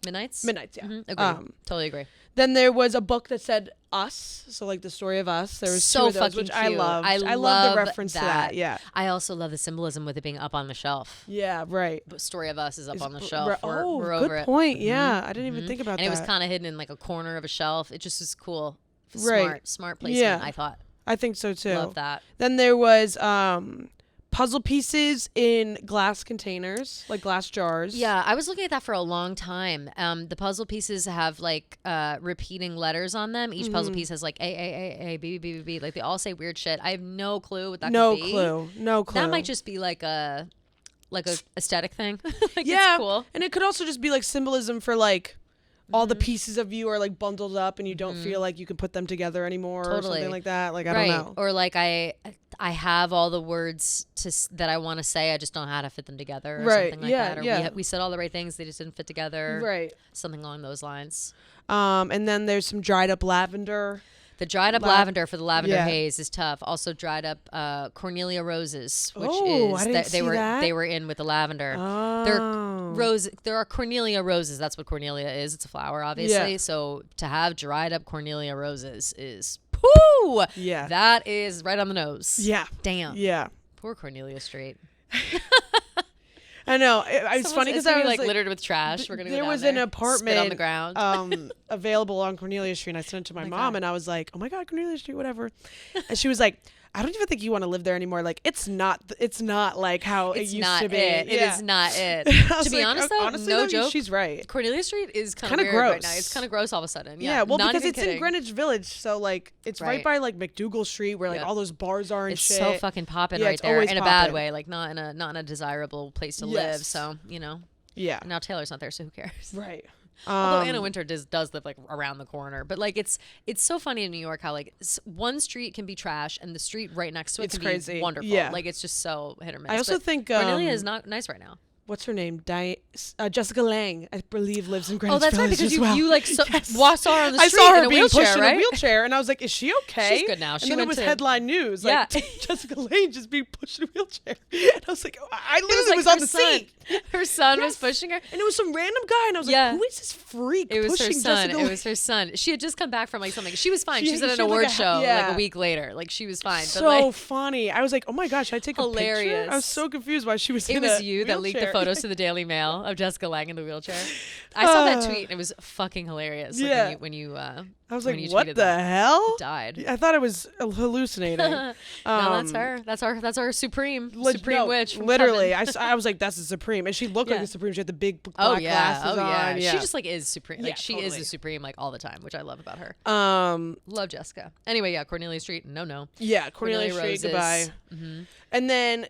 Midnights. Midnights, yeah. Agree. Totally agree. Then there was a book that said Us, so like the story of us. There was so 2 of those, fucking which cute. I loved. I love the reference to that. Yeah. I also love the symbolism with it being up on the shelf. Yeah, right. The story of us is up on the shelf. We're good over it. Point. Yeah, I didn't even think about that. And it was kind of hidden in like a corner of a shelf. It just was cool. Right. Smart placement, Yeah. I thought. I think so too. Love that. Then there was puzzle pieces in glass containers, like glass jars. Yeah, I was looking at that for a long time. The puzzle pieces have like repeating letters on them. Each puzzle piece has like A, B, B, B, B. Like they all say weird shit. I have no clue what that could be. No clue. That might just be like a aesthetic thing. Like yeah, it's cool. And it could also just be like symbolism for like all the pieces of you are like bundled up and you don't feel like you can put them together anymore or something like that. Like I don't know. Or like I have all the words that I want to say. I just don't know how to fit them together or something like that. Or we said all the right things. They just didn't fit together. Right. Something along those lines. And then there's some dried up lavender. The dried up lavender for the lavender haze is tough. Also dried up Cornelia roses, which they were in with the lavender. Oh. There are Cornelia roses. That's what Cornelia is. It's a flower, obviously. Yeah. So to have dried up Cornelia roses is poo. Yeah. That is right on the nose. Yeah. Damn. Yeah. Poor Cornelia Street. I know. It's funny because I was like littered with trash. We're gonna. There go was down an there, apartment spit on the ground. Available on Cornelia Street. And I sent it to my mom, and I was like, "Oh my God, Cornelia Street, whatever." And she was like, "I don't even think you want to live there anymore. Like, it's not like how it used to be. It is not it. To be honest, though, no joke. She's right. Cornelia Street is kind of gross right now. It's kind of gross all of a sudden. Yeah, well, not because even it's kidding. in Greenwich Village, so like it's right by like McDougal Street, where like all those bars are and it's shit. so fucking popping right there in a bad way, like not in a desirable place to live. So you know. Yeah. Now Taylor's not there, so who cares? Right. Although Anna Wintour does live like around the corner, but like it's so funny in New York how like one street can be trash and the street right next to it can be wonderful. Yeah. like it's just so hit or miss. I also think Cornelia is not nice right now. What's her name? Jessica Lange, I believe, lives in Greenwich Village. Oh, that's Village right, because you like saw her on the street I saw her in a being wheelchair, pushed right? in a wheelchair, and I was like, "Is she okay?" She's good now. And then it was headline news, like Jessica Lange just being pushed in a wheelchair. And I was like, I literally was on the seat. Her son was pushing her. And it was some random guy. And I was like, who is this freak It was pushing her son. Jessica It Lange? was her son. She had just come back from like something. She was fine. She was at an had, like, award show yeah. like a week later. Like she was fine. So but, like, funny. I was like, oh my gosh, should I take a picture? hilarious. I was so confused why she was in it was a you that leaked the wheelchair. photos to the Daily Mail of Jessica Lange in the wheelchair. I saw that tweet and it was fucking hilarious. Like, Yeah. when you I was when like, you what tweeted the that. hell? Died. I thought I was hallucinating. No, that's her. That's our supreme witch. From literally, heaven. I was like, that's the Supreme, and she looked like Yeah. the Supreme. She had the big black Oh yeah, glasses on. Yeah, She just like is supreme. Like Yeah, she is totally. the supreme like all the time, which I love about her. Um, Love Jessica. Anyway, yeah, Cornelia Street. No. yeah, Cornelia Street. Roses. Goodbye. Mm-hmm. And then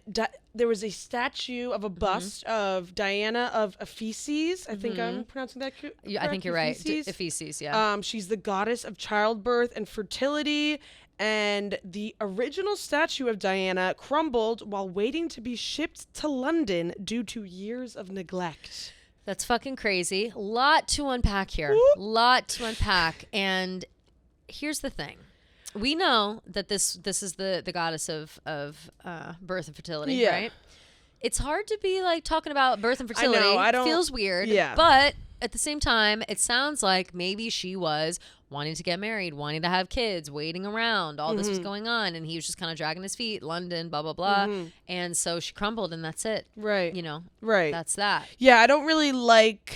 there was a statue of a bust of Diana of Ephesus. I think I'm pronouncing that correct. Yeah, I think you're right. Ephesus. Ephesus, yeah. She's the goddess of childbirth and fertility. And the original statue of Diana crumbled while waiting to be shipped to London due to years of neglect. That's fucking crazy. Lot to unpack here. Lot to unpack. And here's the thing. We know that this is the goddess of birth and fertility, Yeah. right? It's hard to be like talking about birth and fertility. I don't. It feels weird. Yeah. But at the same time, it sounds like maybe she was wanting to get married, wanting to have kids, waiting around. All this was going on, and he was just kind of dragging his feet. London, blah blah blah, and so she crumbled, and that's it. Right. You know. Right. That's that. Yeah, I don't really like.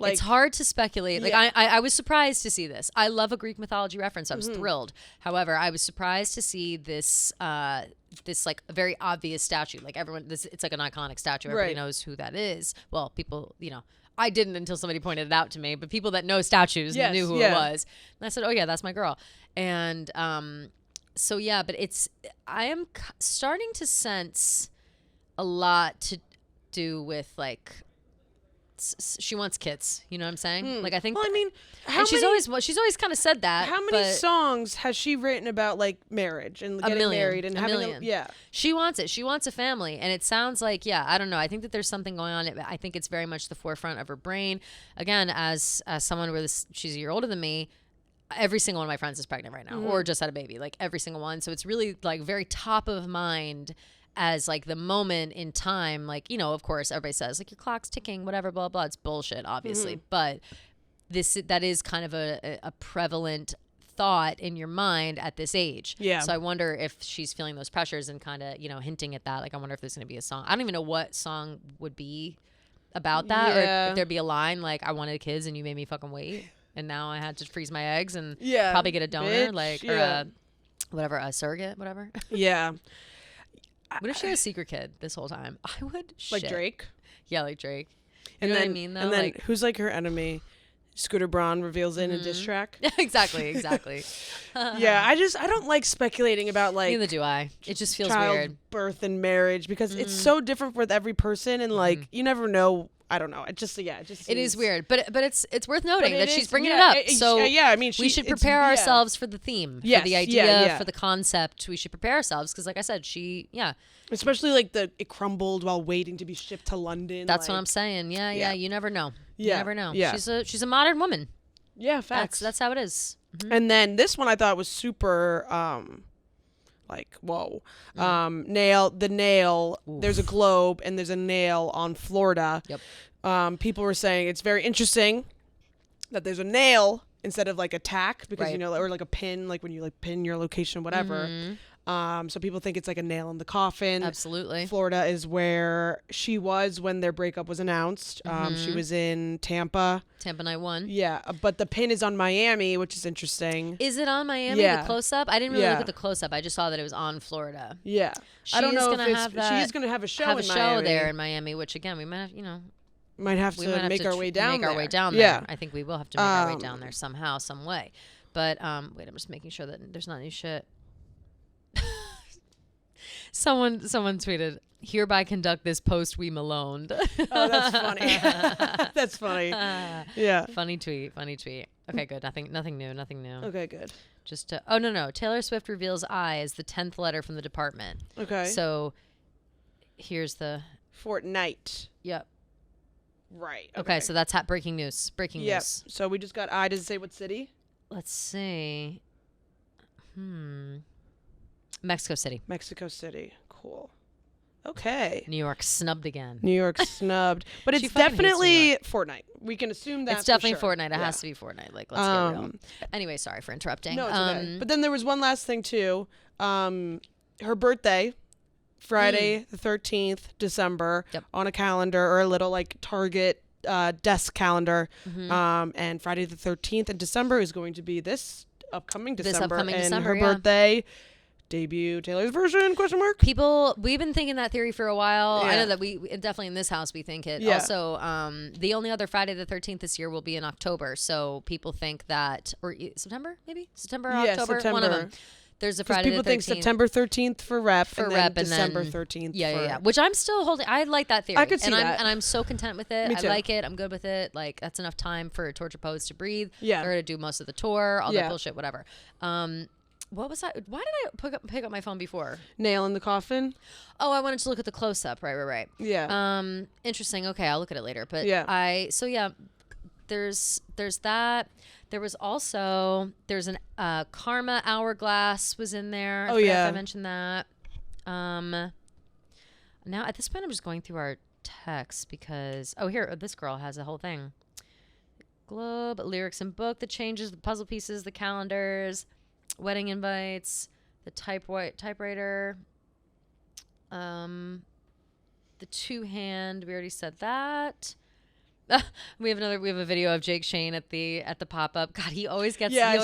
It's hard to speculate. Like Yeah. I was surprised to see this. I love a Greek mythology reference. I was thrilled. However, I was surprised to see this this like very obvious statue. Like everyone, it's like an iconic statue. Everybody Right. knows who that is. Well, people, I didn't until somebody pointed it out to me. But people that know statues Yes, knew who yeah. it was. And I said, "Oh yeah, that's my girl." And so yeah, but I am starting to sense a lot to do with like. She wants kids. You know what I'm saying? Like I think. Well, I mean, And she's always kind of said that. How many but songs has she written about like marriage and getting million. married and A having million. yeah. She wants it. She wants a family, and it sounds like I don't know. I think that there's something going on. I think it's very much the forefront of her brain. Again, as someone where she's a year older than me. Every single one of my friends is pregnant right now, or just had a baby. Like every single one. So it's really like very top of mind. As like the moment in time, like, of course everybody says like your clock's ticking, whatever, blah, blah. It's bullshit, obviously. But that is kind of a prevalent thought in your mind at this age. Yeah. So I wonder if she's feeling those pressures and kind of, hinting at that. Like, I wonder if there's going to be a song. I don't even know what song would be about that. Yeah. Or if there'd be a line like, I wanted kids and you made me fucking wait. And now I had to freeze my eggs and probably get a donor, bitch, or a, whatever, a surrogate, whatever. Yeah. What if she had a secret kid this whole time? I would Like shit. Drake. Yeah, like Drake. You And know then, what I mean, though? And then Like, who's like her enemy? Scooter Braun reveals it in a diss track. exactly. Yeah, I don't like speculating about like Neither do I. It just feels weird. childbirth and marriage because it's so different with every person and like you never know. I don't know. It just It is seems- weird, but it's worth noting But that it she's is- bringing yeah, it up. So I mean, we should it's- prepare yeah. ourselves for the theme, Yes, for the idea, yeah. for the concept. We should prepare ourselves because, like I said, Especially like it crumbled while waiting to be shipped to London. that's what like- I'm saying. Yeah. You never know. You Yeah, never know. yeah. She's a modern woman. Yeah, facts. That's how it is. And then this one I thought was super like whoa. The nail. There's a globe and there's a nail on Florida. Yep. People were saying it's very interesting that there's a nail instead of like a tack because Right. or like a pin, like when you like pin your location, whatever. So people think it's like a nail in the coffin. Absolutely. Florida is where she was when their breakup was announced. She was in Tampa. Tampa Night 1. Yeah, but the pin is on Miami, which is interesting. Is it on Miami, Yeah. the close-up? I didn't really look Yeah. at the close-up. I just saw that it was on Florida. Yeah. She I don't is know gonna if have it's, she is going to have a show in Miami. there in Miami, which again we might have, Might have we to might have make to our way down make our there. way down there. Yeah. I think we will have to make our way down there somehow, some way. But wait, I'm just making sure that there's not any shit. Someone tweeted, "Hereby conduct this post we maloned." Oh, that's funny. That's funny. Yeah. Funny tweet. Okay, good. Nothing new. Okay, good. Just to, oh no. Taylor Swift reveals I as the 10th letter from the department. Okay. So here's the Fortnite. Yep. Right. Okay, so that's breaking news. Breaking Yep. news. So we just got I. Does it say what city? Let's see. Mexico City. Mexico City. Cool. Okay. New York snubbed again. New York snubbed. But She it's fucking hates New definitely Fortnite. We can assume that It's definitely for sure. Fortnite. It has to be Fortnite. Like, let's get real. Anyway, sorry for interrupting. No, it's okay. But then there was one last thing, too. Her birthday, Friday the 13th, December, on a calendar or a little, like, Target desk calendar. And Friday the 13th in December is going to be this upcoming December. Her birthday. Debut Taylor's version ? People, we've been thinking that theory for a while. I know that we definitely in this house we think it. Also, the only other Friday the 13th this year will be in October. So people think that, or September maybe, September or October, September. One of them. There's a Friday the 13th. People think September 13th for rep, and then December 13th. Yeah. Which I'm still holding. I like that theory. I could see that. And I'm so content with it. Me too. I like it. I'm good with it. Like, that's enough time for Torture Pose to breathe. Yeah. They're going to do most of the tour, all that bullshit, whatever. What was that? Why did I pick up my phone before? Nail in the coffin. Oh, I wanted to look at the close up. Right. Yeah. Interesting. Okay, I'll look at it later. But there's that. There was also an Karma Hourglass was in there. I forgot if I mentioned that. Now at this point I'm just going through our texts because here this girl has a whole thing. Globe, lyrics and book, the changes, the puzzle pieces, the calendars, wedding invites, the typewriter, the two-hand, we already said that. We have a video of Jake Shane at the pop-up. God, he always gets it right.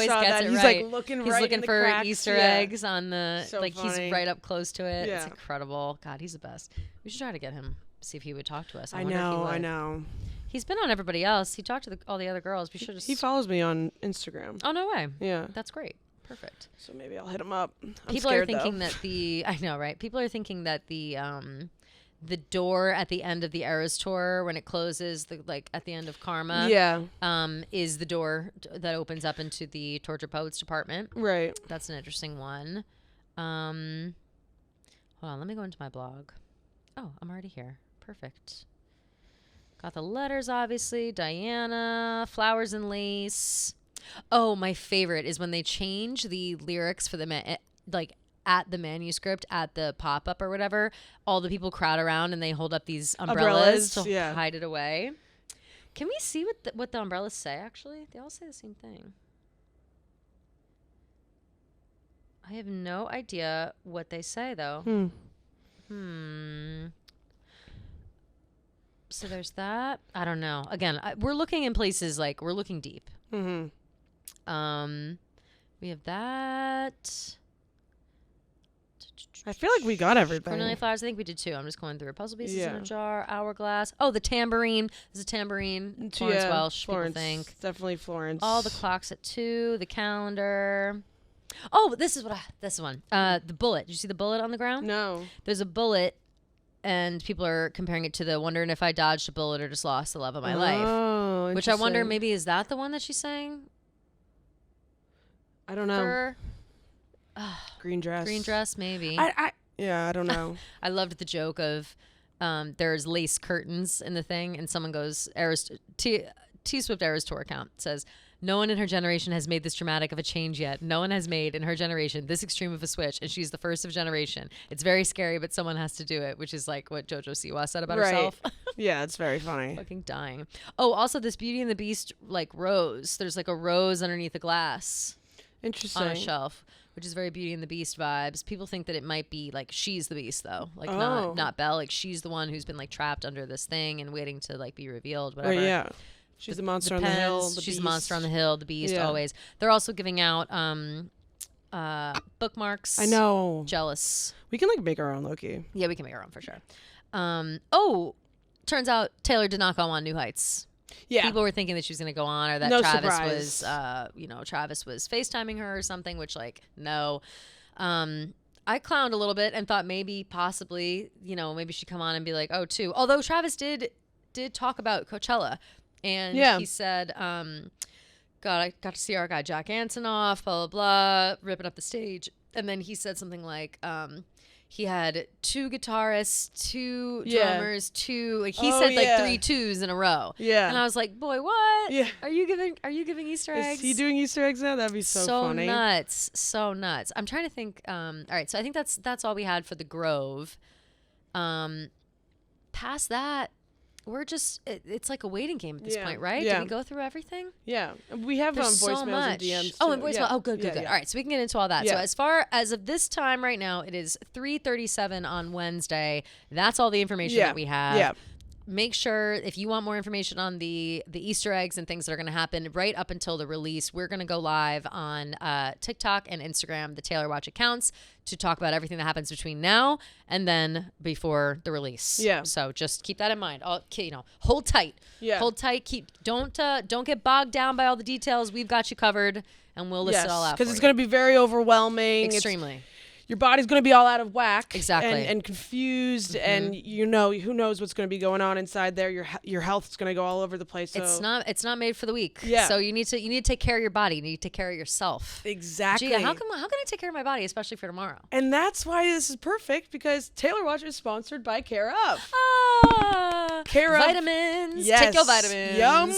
He's like looking he's right looking in the for cracks. Easter eggs on the So like funny. he's right up close to it. Yeah. It's incredible. God, he's the best. We should try to get him, see if he would talk to us. I wonder if he know, would. I know. He's been on everybody else. He talked to all the other girls. We should just. He follows me on Instagram. Oh, no way. Yeah. That's great. Perfect. So maybe I'll hit him up. People are thinking that I know, right? People are thinking that the door at the end of the Eras tour when it closes, at the end of Karma, is the door that opens up into the Torture Poets department. Right. That's an interesting one. Hold on, let me go into my blog. Oh, I'm already here. Perfect. Got the letters, obviously. Diana, Flowers and Lace. Oh, my favorite is when they change the lyrics for the at the manuscript at the pop-up or whatever. All the people crowd around and they hold up these umbrellas to hide it away. Can we see what the umbrellas say? Actually, they all say the same thing. I have no idea what they say though. So there's that. I don't know. Again, we're looking in places we're looking deep. We have that. I feel like we got everything. Cornelia Flowers, I think we did too. I'm just going through puzzle pieces in a jar, hourglass. Oh, the tambourine. There's a tambourine. Florence Welsh, Florence, people think. Definitely Florence. All the clocks at 2, the calendar. Oh, this is one. The bullet. Did you see the bullet on the ground? No. There's a bullet, and people are comparing it to the wondering if I dodged a bullet or just lost the love of my life. Which I wonder, maybe is that the one that she's saying? I don't know. Green dress, maybe. I don't know. I loved the joke of there's lace curtains in the thing, and someone goes, T Swift Eras Tour account says, no one in her generation has made this dramatic of a change yet. No one has made in her generation this extreme of a switch, and she's the first of generation. It's very scary, but someone has to do it, which is like what JoJo Siwa said about herself. Yeah, it's very funny. Fucking dying. Oh, also this Beauty and the Beast rose. There's a rose underneath a glass. Interesting. On a shelf, which is very Beauty and the Beast vibes. People think that it might be she's the Beast though, not Belle. She's the one who's been trapped under this thing and waiting to be revealed. Whatever. Right, yeah. She's the monster on the hill. She's the monster on the hill. The Beast always. They're also giving out bookmarks. I know. Jealous. We can make our own Loki. Yeah, we can make our own for sure. Turns out Taylor did not go on New Heights. Yeah. People were thinking that she was going to go on, or that Travis was FaceTiming her or something, which no. I clowned a little bit and thought maybe possibly, maybe she'd come on and be like, oh, too. Although Travis did talk about Coachella, and he said, God, I got to see our guy Jack Antonoff, blah, blah, blah, ripping up the stage. And then he said something like, he had 2 guitarists, 2 drummers, 2. He said 3 twos in a row. Yeah, and I was like, "Boy, what? Yeah, are you giving Easter eggs? Is he doing Easter eggs now? That'd be so funny. So nuts. I'm trying to think. All right, so I think that's all we had for the Grove. Past that, we're just, it's like a waiting game at this point, right? Yeah. Did we go through everything? Yeah. We have There's voicemails so much. and DMs. Oh, too. and voicemail. Yeah. Oh, good. Yeah. All right, so we can get into all that. Yeah. So as far as of this time right now, it is 3:37 on Wednesday. That's all the information that we have. Yeah. Make sure if you want more information on the Easter eggs and things that are going to happen right up until the release, we're going to go live on TikTok and Instagram, the Taylor Watch accounts, to talk about everything that happens between now and then before the release. Yeah. So just keep that in mind. Hold tight. Yeah. Hold tight. Don't get bogged down by all the details. We've got you covered, and we'll list it all out. Because it's going to be very overwhelming. Extremely. Your body's going to be all out of whack. Exactly. And confused. And, who knows what's going to be going on inside there. Your health's going to go all over the place. So. It's not made for the weak. Yeah. So you need to take care of your body. You need to take care of yourself. Exactly. Gee, how can I take care of my body, especially for tomorrow? And that's why this is perfect, because Taylor Watch is sponsored by Care Of. Care Of. Vitamins. Yes. Take your vitamins. Yum.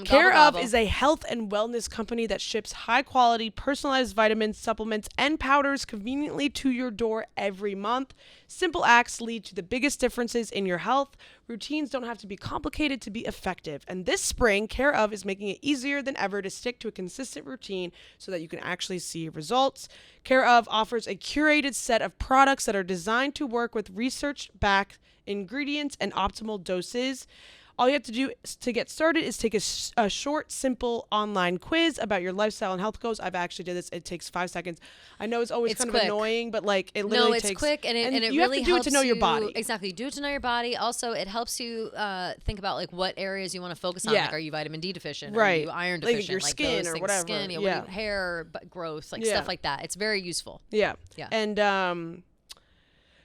Care Of is a health and wellness company that ships high-quality, personalized vitamins, supplements, and powders conveniently to your door every month. Simple acts lead to the biggest differences in your health. Routines don't have to be complicated to be effective. And this spring, Care Of is making it easier than ever to stick to a consistent routine so that you can actually see results. Care Of offers a curated set of products that are designed to work with research-backed ingredients and optimal doses. All you have to do to get started is take a short, simple online quiz about your lifestyle and health goals. I've actually did this. It takes 5 seconds. I know it's always kind quick. of annoying, but like it literally takes. No, it's quick, and it you really have to do helps it to know your you- body. Exactly, do it to know your body. Also, it helps you think about like what areas you want to focus on. Yeah. Like, are you vitamin D deficient? Right. Are you iron Like deficient? your Like skin those or things. whatever. Skin, Yeah. hair growth, like Yeah. stuff like that. It's very useful. Yeah. Yeah. And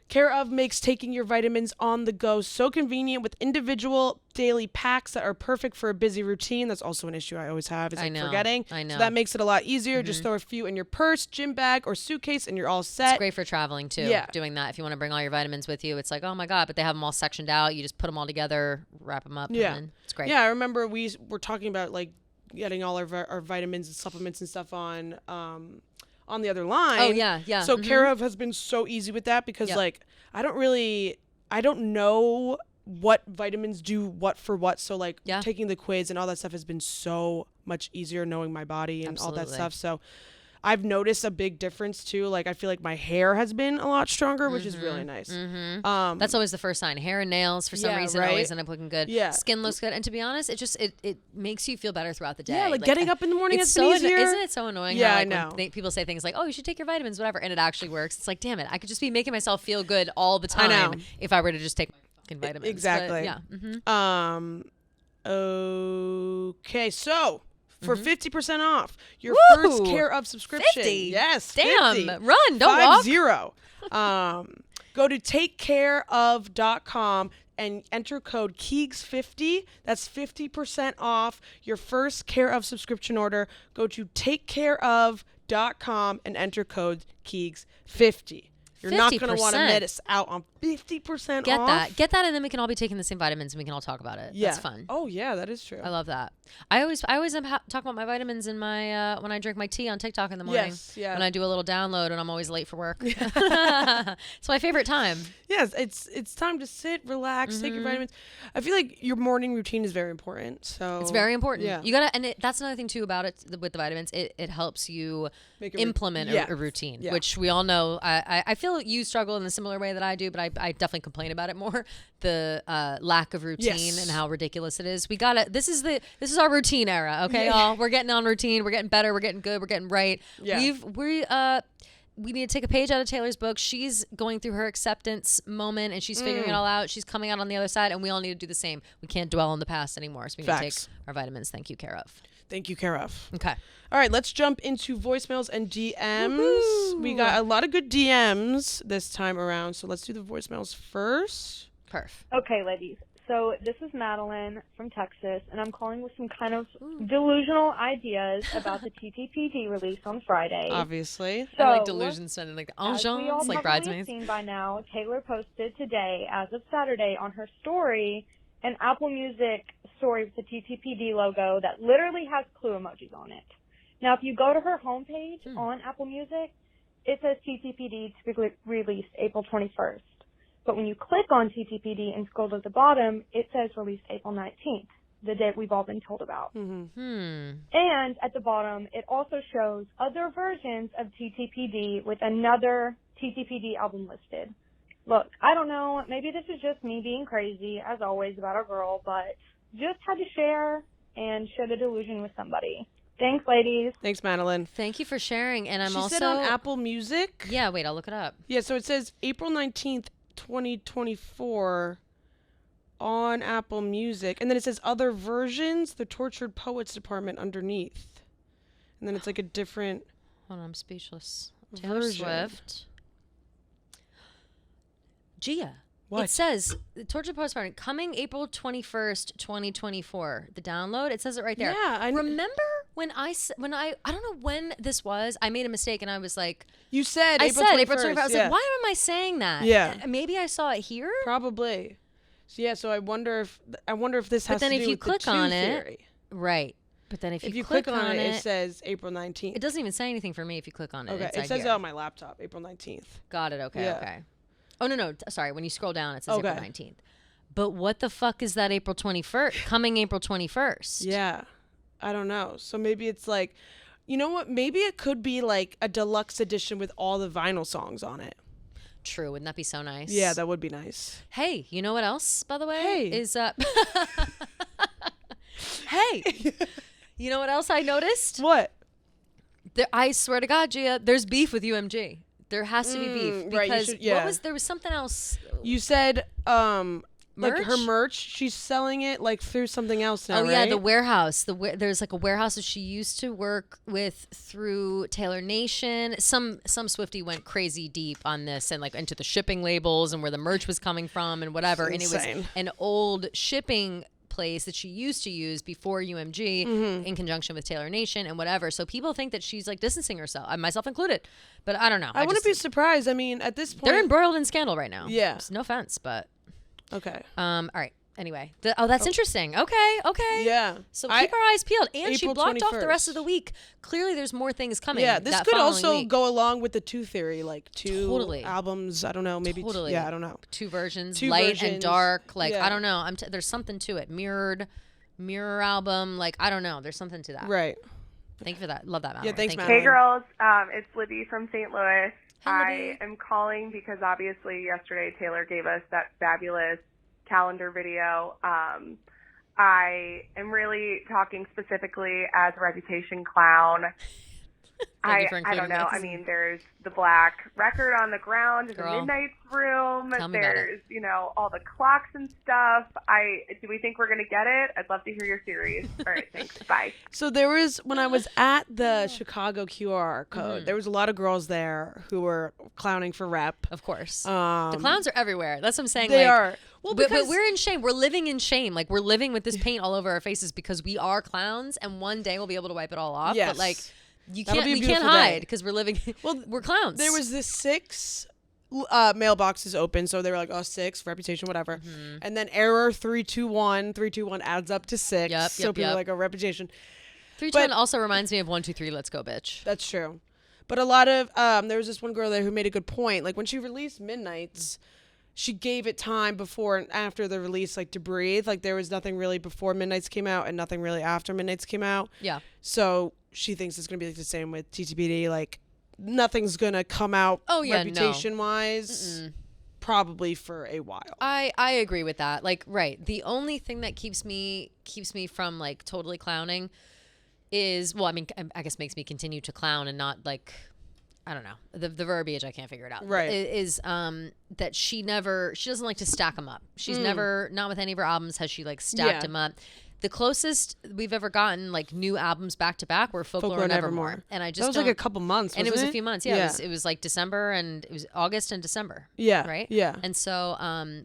Care Of makes taking your vitamins on the go so convenient with individual daily packs that are perfect for a busy routine. That's also an issue I always have, is like forgetting. I know. So that makes it a lot easier. Just throw a few in your purse, gym bag, or suitcase, and you're all set. It's great for traveling too. Yeah. Doing that if you want to bring all your vitamins with you, it's like, oh my god, but they have them all sectioned out. You just put them all together, wrap them up. Yeah. And then it's great. Yeah, I remember we were talking about like getting all of our vitamins and supplements and stuff on the other line. Oh yeah. So Care Of has been so easy with that, because like I don't know what vitamins do what for what. So like taking the quiz and all that stuff has been so much easier, knowing my body and all that stuff. So I've noticed a big difference too. Like I feel like my hair has been a lot stronger, which is really nice. That's always the first sign. Hair and nails for some reason always end up looking good. Yeah. Skin looks good, and to be honest, it makes you feel better throughout the day. Yeah, like getting up in the morning has been so easier. Isn't it so annoying? Yeah, how, like, I know. When people say things like, "Oh, you should take your vitamins," whatever, and it actually works. It's like, damn it, I could just be making myself feel good all the time know. if I were to just take my fucking vitamins. Exactly. But, yeah. Okay, so for 50% off your Woo! first Care Of subscription. 50? Yes. Damn. 50. Run. Don't walk. 50. Go to takecareof.com and enter code KEEGS50. That's 50% off your first Care Of subscription order. Go to takecareof.com and enter code KEEGS50. You're not going to want to miss out on 50% off. Get that, and then we can all be taking the same vitamins, and we can all talk about it. Yeah. That's fun. Oh, yeah, that is true. I love that. I always am talking about my vitamins in my when I drink my tea on TikTok in the morning. Yes, yeah. When I do a little download, and I'm always late for work. It's my favorite time. Yes, it's time to sit, relax, take your vitamins. I feel like your morning routine is very important. So It's very important. Yeah. You gotta, and that's another thing too about it with the vitamins. It helps you implement a routine, which we all know. I feel you struggle in a similar way that I do, but I definitely complain about it more. The lack of routine and how ridiculous it is. We gotta. This is our routine era. Okay, y'all. We're getting on routine. We're getting better. We're getting good. We're getting right. Yeah. We need to take a page out of Taylor's book. She's going through her acceptance moment, and she's figuring it all out. She's coming out on the other side, and we all need to do the same. We can't dwell on the past anymore, so we need to take our vitamins. Thank you, Care Of. Thank you, Care Of. Okay. All right, let's jump into voicemails and DMs. Woo-hoo. We got a lot of good DMs this time around, so let's do the voicemails first. Perf. Okay, ladies. So this is Madeline from Texas, and I'm calling with some kind of delusional ideas about the TTPD release on Friday. Obviously. So, I like delusions spending like the as we all enjans, like probably have bridesmaids. seen by now, Taylor posted today, as of Saturday, on her story, an Apple Music story with the TTPD logo that literally has clue emojis on it. Now, if you go to her homepage on Apple Music, it says TTPD to be released April 21st. But when you click on TTPD and scroll to the bottom, it says released April 19th, the date we've all been told about. And at the bottom, it also shows other versions of TTPD with another TTPD album listed. Look, I don't know, maybe this is just me being crazy, as always, about our girl, but just had to share and share the delusion with somebody. Thanks, ladies. Thanks, Madeline. Thank you for sharing. And I'm she also said on Apple Music. Yeah, wait, I'll look it up. Yeah, so it says April 19th, 2024 on Apple Music. And then it says other versions, the Tortured Poets Department underneath. And then it's like a different Hold on, I'm speechless. Taylor version. Swift. Gia. What? It says the Tortured Poets Department coming April 21st, 2024. The download, it says it right there. Yeah, remember when I don't know when this was. I made a mistake and I was like, You said I April said 21st. April 21st. I was yeah. like, why am I saying that? Yeah. Maybe I saw it here. Probably. So yeah, so I wonder if this has But then to if do you with click the two on it, theory. right? But then if If you you click click on it, it says April 19th. it doesn't even say anything for me if you click on it. Okay, inside it says here. it on my laptop, April 19th. Got it. Okay. Yeah. Okay. Oh no. Sorry. When you scroll down, it says Okay. April 19th. But what the fuck is that April 21st? Coming April 21st. Yeah. I don't know. So maybe it's like, you know what? Maybe it could be like a deluxe edition with all the vinyl songs on it. True. Wouldn't that be so nice? Yeah, that would be nice. Hey, you know what else, by the way? Hey. Is Hey. You know what else I noticed? What? I swear to God, Gia, there's beef with UMG. There has to be beef right, you because should- yeah. there was something else. You said like her Merch? merch, she's selling it like through something else now, Oh right? yeah, the warehouse. There's like a warehouse that she used to work with through Taylor Nation. Some Swiftie went crazy deep on this and like into the shipping labels and where the merch was coming from and whatever. And it was Insane. an old shipping place that she used to use before UMG in conjunction with Taylor Nation and whatever. So people think that she's like distancing herself, myself included. But I don't know. I wouldn't be surprised. I mean, at this point, They're embroiled in scandal right now. Yeah. No offense, but okay. all right. Anyway, that's interesting. Okay. Yeah. So keep our eyes peeled. And she April blocked off the rest 21st. of the week. Clearly, there's more things coming. Yeah, this that could following also week. go along with the two theory, like two Totally. albums. I don't know, maybe. Totally. Yeah, I don't know. Two versions, Two light and versions. dark. Like Yeah. I don't know. There's something to it. Mirror album. Like I don't know. There's something to that. Right. Thank you for that. Love that, Mallory. Yeah, thanks, Thank Mallory. Hey girls, it's Libby from St. Louis. Hi, I Libby. am calling because obviously yesterday Taylor gave us that fabulous calendar video. I am really talking specifically as a Reputation clown. Thank you for I including don't know. this. I mean, there's the black record on the ground in Girl. the Midnight's room. Tell me about it. There's, all the clocks and stuff. Do we think we're going to get it? I'd love to hear your series. All right, thanks. Bye. So there was, when I was at the Chicago QR code, there was a lot of girls there who were clowning for rep. Of course. The clowns are everywhere. That's what I'm saying. They like, are. Well, but because we're in shame. We're living in shame. Like we're living with this paint all over our faces because we are clowns, and one day we'll be able to wipe it all off. Yes. But like, you That'll can't. be a We can't beautiful hide day. because we're living. Well, we're clowns. there was this 6 mailboxes open, so they were like, oh, 6, Reputation, whatever. And then error 321 adds up to 6. Yep, so yep, people yep. are like, oh, Reputation. 321 also reminds me of 1, 2, 3. Let's go, bitch. That's true. But a lot of, there was this one girl there who made a good point. Like when she released Midnights, she gave it time before and after the release, like to breathe. Like there was nothing really before Midnights came out and nothing really after Midnights came out. Yeah. So she thinks it's going to be like the same with TTPD. Like nothing's going to come out reputation-wise probably for a while. I agree with that. Like, right. The only thing that keeps me from like totally clowning is, well, I mean, I guess makes me continue to clown and not like, I don't know, the verbiage, I can't figure it out. Right. Is that she doesn't like to stack them up. She's never, not with any of her albums has she like stacked them up. The closest we've ever gotten like new albums back to back were Folklore and Evermore. And I just that was like a couple months, and it wasn't was a few months. Yeah. Yeah. It was like December and it was August and December. Yeah. Right. Yeah. And so,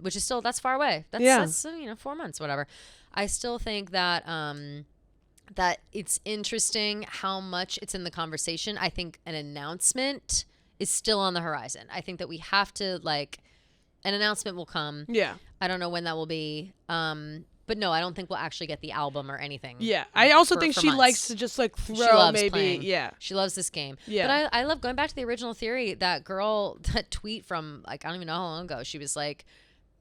which is still, that's far away. That's 4 months, whatever. I still think that, that it's interesting how much it's in the conversation. I think an announcement is still on the horizon. I think that we have to like, an announcement will come. Yeah. I don't know when that will be. But no, I don't think we'll actually get the album or anything. Yeah, I also think for she months. likes to just like She throw loves maybe. playing. Yeah, she loves this game. Yeah. But I love going back to the original theory. That girl, that tweet from like I don't even know how long ago. She was like,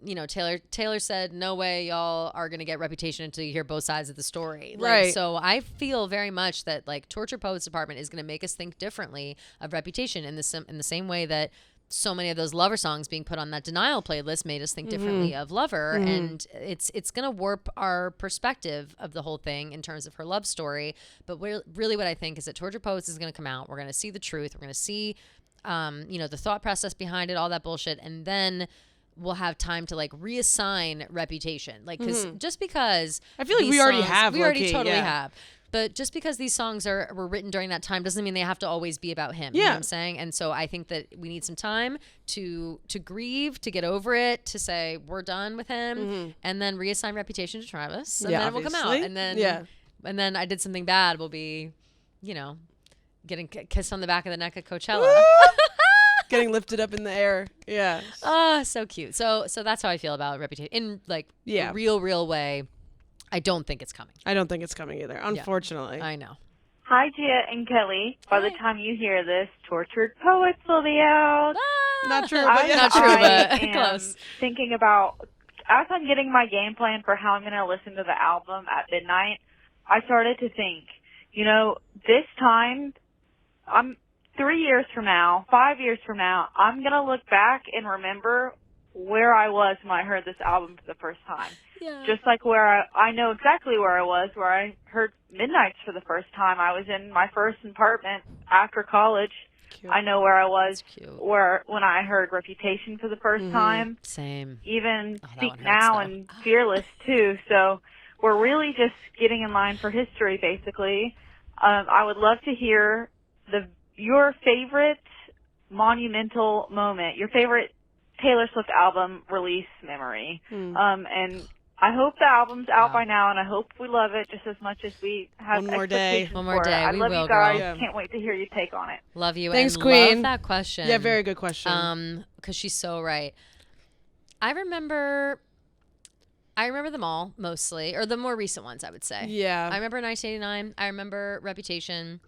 you know, Taylor said, "No way, y'all are gonna get Reputation until you hear both sides of the story." Like, Right. So I feel very much that like Tortured Poets Department is gonna make us think differently of Reputation in the same way that so many of those Lover songs being put on that Denial playlist made us think differently of Lover, and it's gonna warp our perspective of the whole thing in terms of her love story. But really what I think is that Tortured Poets is gonna come out. We're gonna see the truth. We're gonna see, you know, the thought process behind it, all that bullshit, and then we'll have time to like reassign Reputation. Like, because just because I feel like these we already songs- have. we already low-key, totally yeah. have. But just because these songs were written during that time doesn't mean they have to always be about him. You know Yeah. what I'm saying? And so I think that we need some time to grieve, to get over it, to say we're done with him, and then reassign Reputation to Travis, and Yeah, then it will come out. obviously. And then Yeah. and then I Did Something Bad will be, you know, getting kissed on the back of the neck at Coachella. Getting lifted up in the air. Yeah. Oh, so cute. So that's how I feel about Reputation in like Yeah. a real way. I don't think it's coming. I don't think it's coming either, unfortunately. I know. Hi, Gia and Kelly. By the Hi. time you hear this, Tortured Poets will be out. Not true, Ah, but yeah. Not true, I but am close. thinking about, as I'm getting my game plan for how I'm going to listen to the album at midnight, I started to think, you know, this time, 3 years from now, 5 years from now, I'm going to look back and remember where I was when I heard this album for the first time. Yeah. Just like where I know exactly where I was, where I heard Midnights for the first time. I was in my first apartment after college. Cute. I know where I was That's cute. when I heard Reputation for the 1st time. Same. Even Oh, that Speak one hurts, Now though. and Fearless too. So we're really just getting in line for history, basically. I would love to hear your favorite monumental moment, your favorite Taylor Swift album release memory. And I hope the album's out by now, and I hope we love it just as much as we have One more day. expectations One more for it. day. I We love will, you guys. girl. Yeah. Can't wait to hear your take on it. Love you. Thanks, and Queen. Love that question. Yeah, very good question. Because she's so right. I remember them all mostly, or the more recent ones, I would say. Yeah. I remember 1989. I remember Reputation.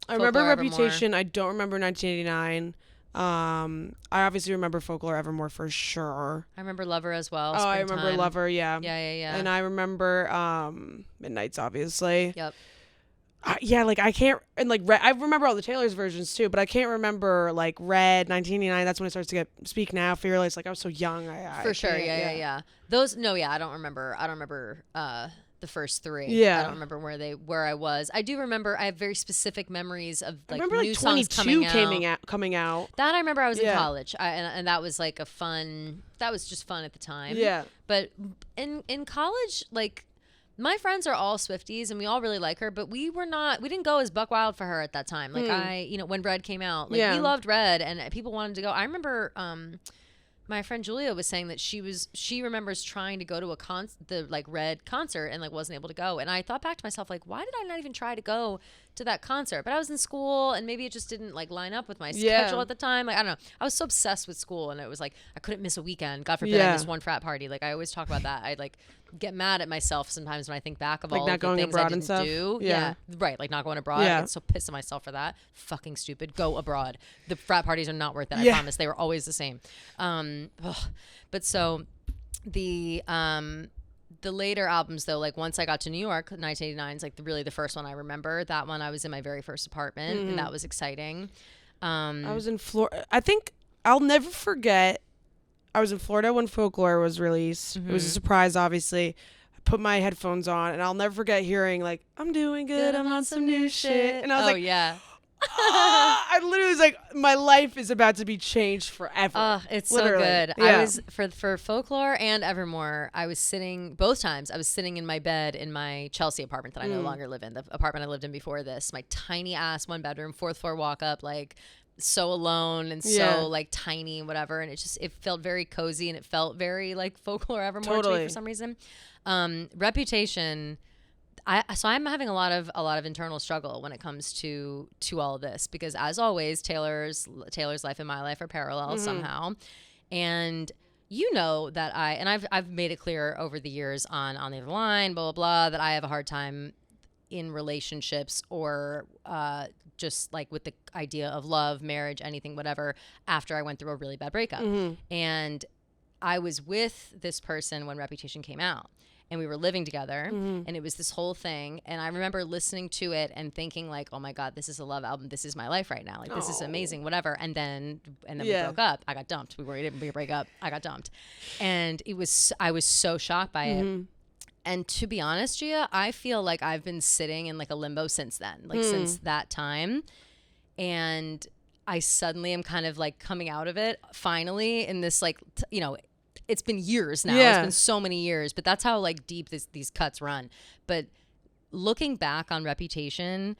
I remember Folklore Evermore. Reputation. I don't remember 1989. I obviously remember Folklore Evermore for sure. I remember Lover as well. Oh, I remember Springtime. Lover, yeah. Yeah. And I remember Midnights, obviously. Yep. Yeah, like I can't, and like Red, I remember all the Taylor's versions too, but I can't remember like Red, 1989. That's when it starts to get Speak Now, Fearless. Like I was so young. For I sure. can't- Yeah. Those. No. Yeah. I don't remember. The first three. Yeah. I don't remember where I was. I do remember. I have very specific memories of I like remember new like songs 22 coming out. That I remember. I was in Yeah. college, and that was like that was just fun at the time. Yeah. But in college, like my friends are all Swifties, and we all really like her, but we didn't go as buck wild for her at that time. Like when Red came out, like Yeah. we loved Red, and people wanted to go. I remember. My friend Julia was saying that she remembers trying to go to the like Red concert and like wasn't able to go. And I thought back to myself, like, why did I not even try to go to that concert? But I was in school and maybe it just didn't like line up with my schedule at the time. Like, I don't know. I was so obsessed with school and it was like, I couldn't miss a weekend. God forbid I missed one frat party. Like I always talk about that. I like get mad at myself sometimes when I think back of Like all not of the going things I abroad and didn't stuff? do. Yeah. Right. Like not going abroad. I Yeah. get so pissed at myself for that. Fucking stupid. Go abroad. The frat parties are not worth it. I Yeah. promise. They were always the same. But so the later albums though, like once I got to New York, 1989 is like really the first one I remember. That one I was in my very first apartment and that was exciting. I was in Florida. I think I'll never forget. I was in Florida when Folklore was released. It was a surprise, obviously. I put my headphones on, and I'll never forget hearing like, "I'm doing good. I'm on some new shit," and I was like, yeah. I literally was like, my life is about to be changed forever. It's Literally. so good. Yeah. I was for Folklore and Evermore. I was sitting both times. I was sitting in my bed in my Chelsea apartment that I no longer live in. The apartment I lived in before this, my tiny ass 1-bedroom, 4th floor walk up, like so alone and Yeah. so like tiny and whatever. And it felt very cozy and it felt very like Folklore Evermore to Totally. me for some reason. Reputation. So I'm having a lot of internal struggle when it comes to all of this because as always Taylor's life and my life are parallel somehow, and you know that I've made it clear over the years on the other line, blah, blah, blah, that I have a hard time in relationships or just like with the idea of love, marriage, anything, whatever, after I went through a really bad breakup. And I was with this person when Reputation came out. And we were living together, and it was this whole thing. And I remember listening to it and thinking like, oh my God, this is a love album. This is my life right now. Like, this is amazing, whatever. And then we broke up. I got dumped. We didn't break up. I got dumped. And I was so shocked by it. And to be honest, Gia, I feel like I've been sitting in like a limbo since then, like since that time. And I suddenly am kind of like coming out of it finally in this like, it's been years now. It's been so many years, but that's how like deep these cuts run. But looking back on Reputation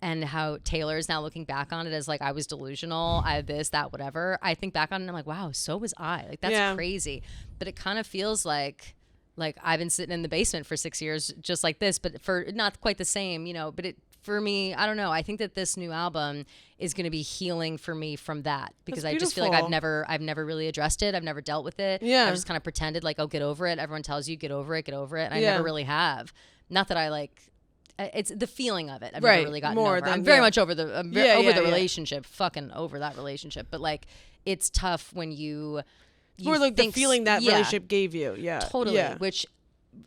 and how Taylor's now looking back on it as like, I was delusional, I had this, that, whatever. I think back on it and I'm like, wow, so was I. Like, that's crazy. But it kind of feels like I've been sitting in the basement for 6 years just like this, but for not quite the same, but for me, I don't know. I think that this new album is going to be healing for me from that, because I just feel like I've never really addressed it. I've never dealt with it. I've just kind of pretended like, oh, get over it. Everyone tells you get over it. And I never really have. Not that I like, it's the feeling of it. I've never really gotten over. I'm very much over the relationship, fucking over that relationship. But like, it's tough when you more like the feeling that relationship gave you. Totally. Which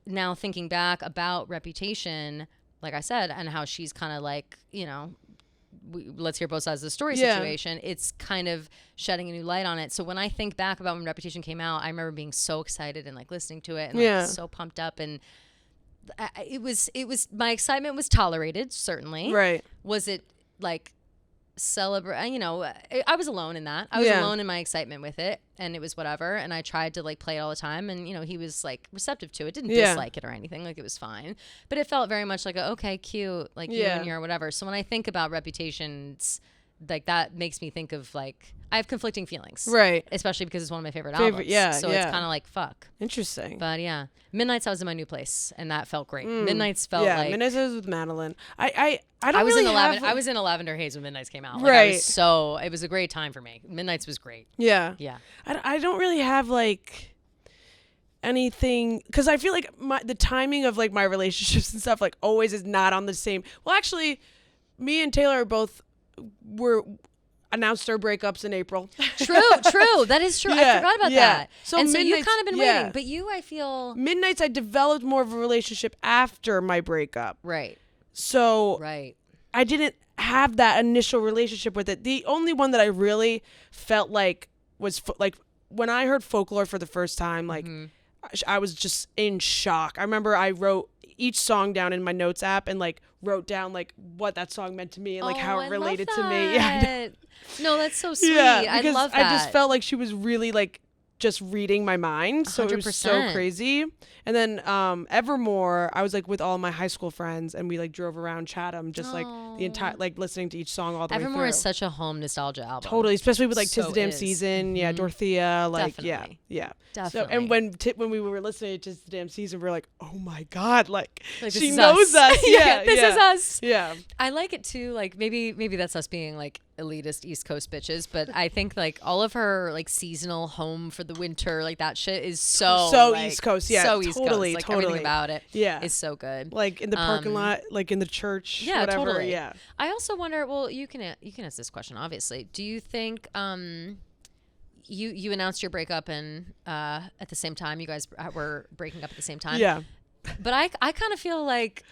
now thinking back about Reputation, like I said, and how she's kind of like, let's hear both sides of the story situation. It's kind of shedding a new light on it. So when I think back about when Reputation came out, I remember being so excited and like listening to it and like so pumped up. And it was my excitement was tolerated, certainly. Right. Was it like celebrate? I was alone in that. I was alone in my excitement with it, and it was whatever. And I tried to like play it all the time, and he was like receptive to it. Didn't dislike it or anything. Like, it was fine, but it felt very much like okay, cute, like you and your whatever. So when I think about Reputations, like that makes me think of like I have conflicting feelings, right? Especially because it's one of my favorite albums. So it's kind of like fuck. Interesting. But Midnight's I was in my new place, and that felt great. Midnight's felt like Midnight's was with Madeline. I was in a lavender haze when Midnight's came out. Like, right. It was a great time for me. Midnight's was great. Yeah. I don't really have like anything, because I feel like the timing of like my relationships and stuff like always is not on the same. Well, actually, me and Taylor were announced our breakups in April. True. That is true. I forgot about that. So you've kind of been waiting, but I feel Midnight's, I developed more of a relationship after my breakup. Right. So I didn't have that initial relationship with it. The only one that I really felt like was like when I heard Folklore for the first time, like I was just in shock. I remember I wrote each song down in my notes app and like wrote down like what that song meant to me and like how it related to me. Yeah. No, that's so sweet. I love that. I just felt like she was really like just reading my mind. So 100%. It was so crazy. And then Evermore, I was like with all my high school friends and we like drove around Chatham, just like the entire, like listening to each song all the way through. Evermore is such a home nostalgia album. Totally, especially with like 'Tis the Damn Season, Dorothea, like definitely. Definitely. So, and when we were listening to 'Tis the Damn Season, we were like, oh my God, like she knows us. This is us. Yeah. I like it too. Like maybe that's us being like elitist East Coast bitches, but I think like all of her like seasonal home for the winter, like that shit is so like, East Coast. So East Coast. Like everything about it is so good. Like in the parking lot, like in the church, whatever. Totally. Yeah. I also wonder, well, you can ask this question, obviously. Do you think you announced your breakup and at the same time you guys were breaking up at the same time? Yeah. But I kind of feel like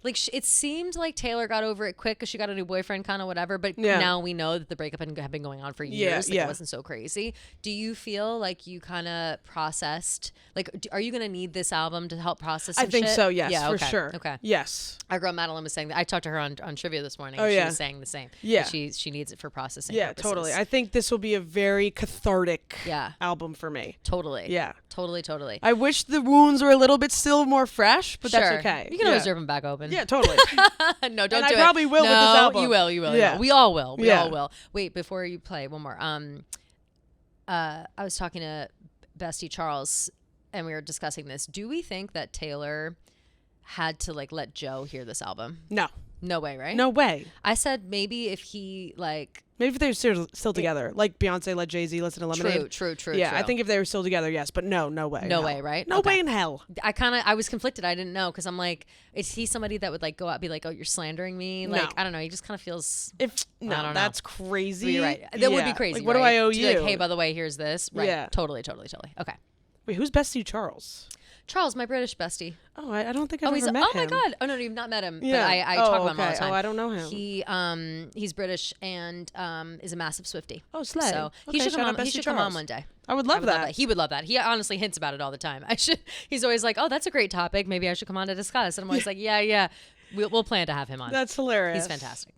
it seemed like Taylor got over it quick because she got a new boyfriend, kind of whatever. But now we know that the breakup had been going on for years. It wasn't so crazy. Do you feel like you kind of processed? Like, are you going to need this album to help process some I think shit? so, yes, yeah, for sure. Okay. Yes. Our girl Madeline was saying that. I talked to her on trivia this morning. Oh, and she was saying the same. Yeah. She needs it for processing purposes. Totally. I think this will be a very cathartic album for me. Totally. Yeah. Totally. I wish the wounds were a little bit still more fresh, but that's okay. You can always rip them back open. Yeah, totally. No, don't and do it. I probably will with this album. You will. Yeah. We all will. We all will. Wait, before you play, one more. I was talking to Bestie Charles, and we were discussing this. Do we think that Taylor had to like let Joe hear this album. No way, right? no way. I said maybe if he like Maybe if they're still together, like Beyonce let Jay-Z listen to Lemonade. True. Yeah, true. I think if they were still together, yes, but no way. No way, right? No way in hell. I was conflicted. I didn't know because I'm like, is he somebody that would like go out and be like, oh, you're slandering me? Like, I don't know. He just kind of feels. I don't know. That's crazy. You're right. That would be crazy. Like, what do I owe to you? be like, hey, by the way, here's this. Right. Yeah. Totally. Okay. Wait, who's bestie Charles? Charles, my British bestie. Oh, I don't think I've ever met him. Oh my God. Oh no, you've not met him. Yeah. But I talk about him all the okay. time. Oh, I don't know him. He's British and is a massive Swiftie. Oh, slay. So Okay, he should shout out come Bestie on Charles. one day. I would love that. He would love that. He honestly hints about it all the time. He's always like, oh, that's a great topic. Maybe I should come on to discuss. And I'm always like, yeah. We'll plan to have him on. That's hilarious. He's fantastic.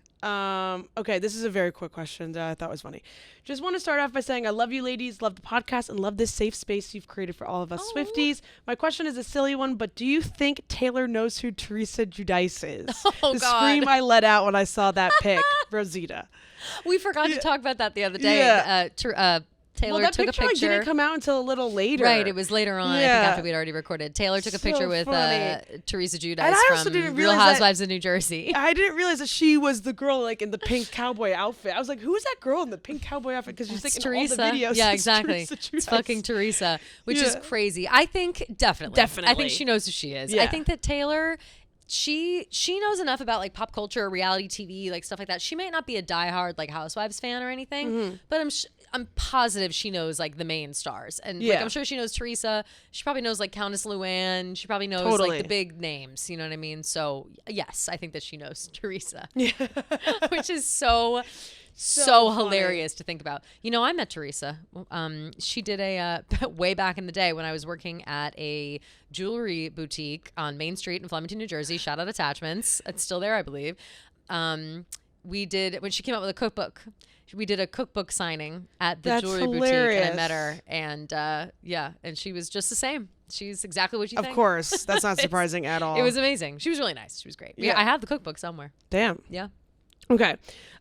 Okay, this is a very quick question that I thought was funny. Just want to start off by saying I love you ladies, love the podcast, and love this safe space you've created for all of us Swifties. My question is a silly one, but do you think Taylor knows who Teresa Giudice is? Oh, the God. scream I let out when I saw that pic, Rosita. We forgot to talk about that the other day. Yeah. Taylor that took picture a picture. didn't come out until a little later. Right, it was later on. I think Yeah. after we'd already recorded. Taylor took a So picture with funny. Teresa Giudice And I also from didn't Real realize that- Housewives of New Jersey. I didn't realize that she was the girl like in the pink cowboy outfit. I was like, who's that girl in the pink cowboy outfit? Because she's like It's in all Teresa. the videos. Yeah, it's exactly. Teresa It's Giudice. fucking Teresa, which is Yeah. crazy. I think definitely. I Definitely. think she knows who she is. Yeah. I think that Taylor, she knows enough about like pop culture, reality TV, like stuff like that. She might not be a diehard like Housewives fan or anything, but I'm positive she knows like the main stars, and like Yeah. I'm sure she knows Teresa. She probably knows like Countess Luann. She probably knows Totally. like the big names. You know what I mean? So yes, I think that she knows Teresa, which is so funny. hilarious to think about. You know, I met Teresa. She did a way back in the day when I was working at a jewelry boutique on Main Street in Flemington, New Jersey. Shout out Attachments. It's still there, I believe. We did when she came out with a cookbook. We did a cookbook signing at the That's jewelry hilarious. boutique, and I met her. And and she was just the same. She's exactly what you think. Of course. That's not surprising at all. It was amazing. She was really nice. She was great. Yeah. I have the cookbook somewhere. Damn. Yeah. Okay.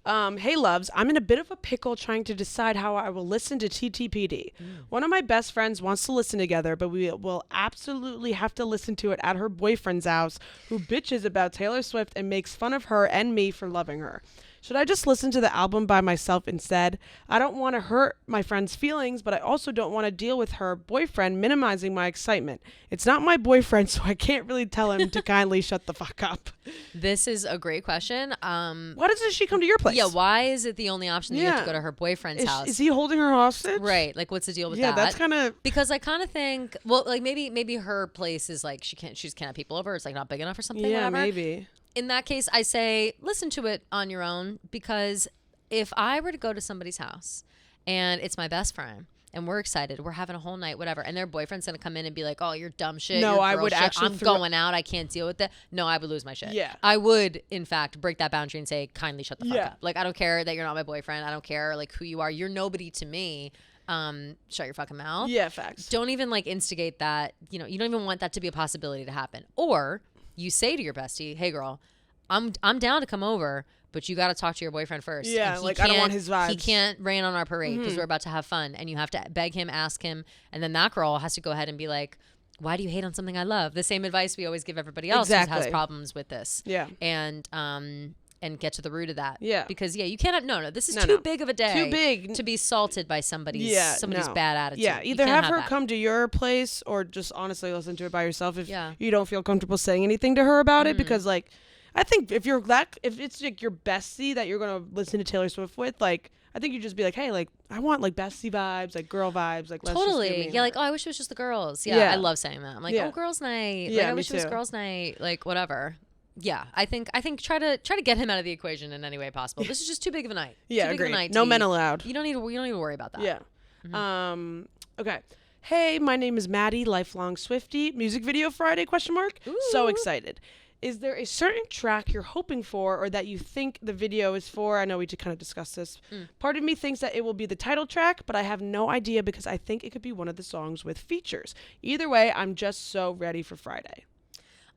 Hey, loves. I'm in a bit of a pickle trying to decide how I will listen to TTPD. One of my best friends wants to listen together, but we will absolutely have to listen to it at her boyfriend's house, who bitches about Taylor Swift and makes fun of her and me for loving her. Should I just listen to the album by myself instead? I don't want to hurt my friend's feelings, but I also don't want to deal with her boyfriend minimizing my excitement. It's not my boyfriend, so I can't really tell him to kindly shut the fuck up. This is a great question. Why doesn't she come to your place? Yeah, why is it the only option that you have to Yeah. go to her boyfriend's house? Is he holding her hostage? Right. Like, what's the deal with Yeah, that? that's kind of... Because I kind of think, well, like maybe her place is like she just can't have people over. It's like not big enough or something. Yeah, whatever. maybe. In that case, I say listen to it on your own, because if I were to go to somebody's house and it's my best friend and we're excited, we're having a whole night, whatever, and their boyfriend's gonna come in and be like, "Oh, you're dumb shit." No, you're I girl would shit. actually I'm going out. I can't deal with that. No, I would lose my shit. Yeah. I would, in fact, break that boundary and say, "Kindly shut the fuck Yeah. up." Like, I don't care that you're not my boyfriend. I don't care like who you are. You're nobody to me. Shut your fucking mouth. Yeah, facts. Don't even like instigate that. You know, you don't even want that to be a possibility to happen. Or you say to your bestie, "Hey, girl, I'm down to come over, but you got to talk to your boyfriend first." Yeah, And he like, I don't want can't- his vibes. He can't rain on our parade because we're about to have fun, and you have to beg him, ask him, and then that girl has to go ahead and be like, "Why do you hate on something I love?" The same advice we always give everybody else who has Exactly. problems with this. Yeah. And get to the root of that. Yeah. Because you cannot. No, this is No, too no. big of a day. Too big. to be salted by somebody's no. bad attitude. Yeah, You either can't have her that. come to your place or just honestly listen to it by yourself if Yeah. you don't feel comfortable saying anything to her about it. Because like, I think if it's like your bestie that you're gonna listen to Taylor Swift with, like, I think you just be like, hey, like, I want like bestie vibes, like girl vibes, like let's just Totally. give me Yeah, her. like, oh, I wish it was just the girls. Yeah, Yeah. I love saying that. I'm like, Yeah. oh, girls' night. Yeah, like, I me wish it was too. girls' night. Like, whatever. Yeah, I think try to get him out of the equation in any way possible. This is just too big of a night. Yeah, too big of a agreed. night. No to men be- allowed. You don't need to worry about that. Yeah. Okay. Hey, my name is Maddie, lifelong Swiftie. Music video Friday ? So Ooh. excited. Is there a certain track you're hoping for or that you think the video is for? I know we kind of discussed this. Part of me thinks that it will be the title track, but I have no idea because I think it could be one of the songs with features. Either way, I'm just so ready for Friday.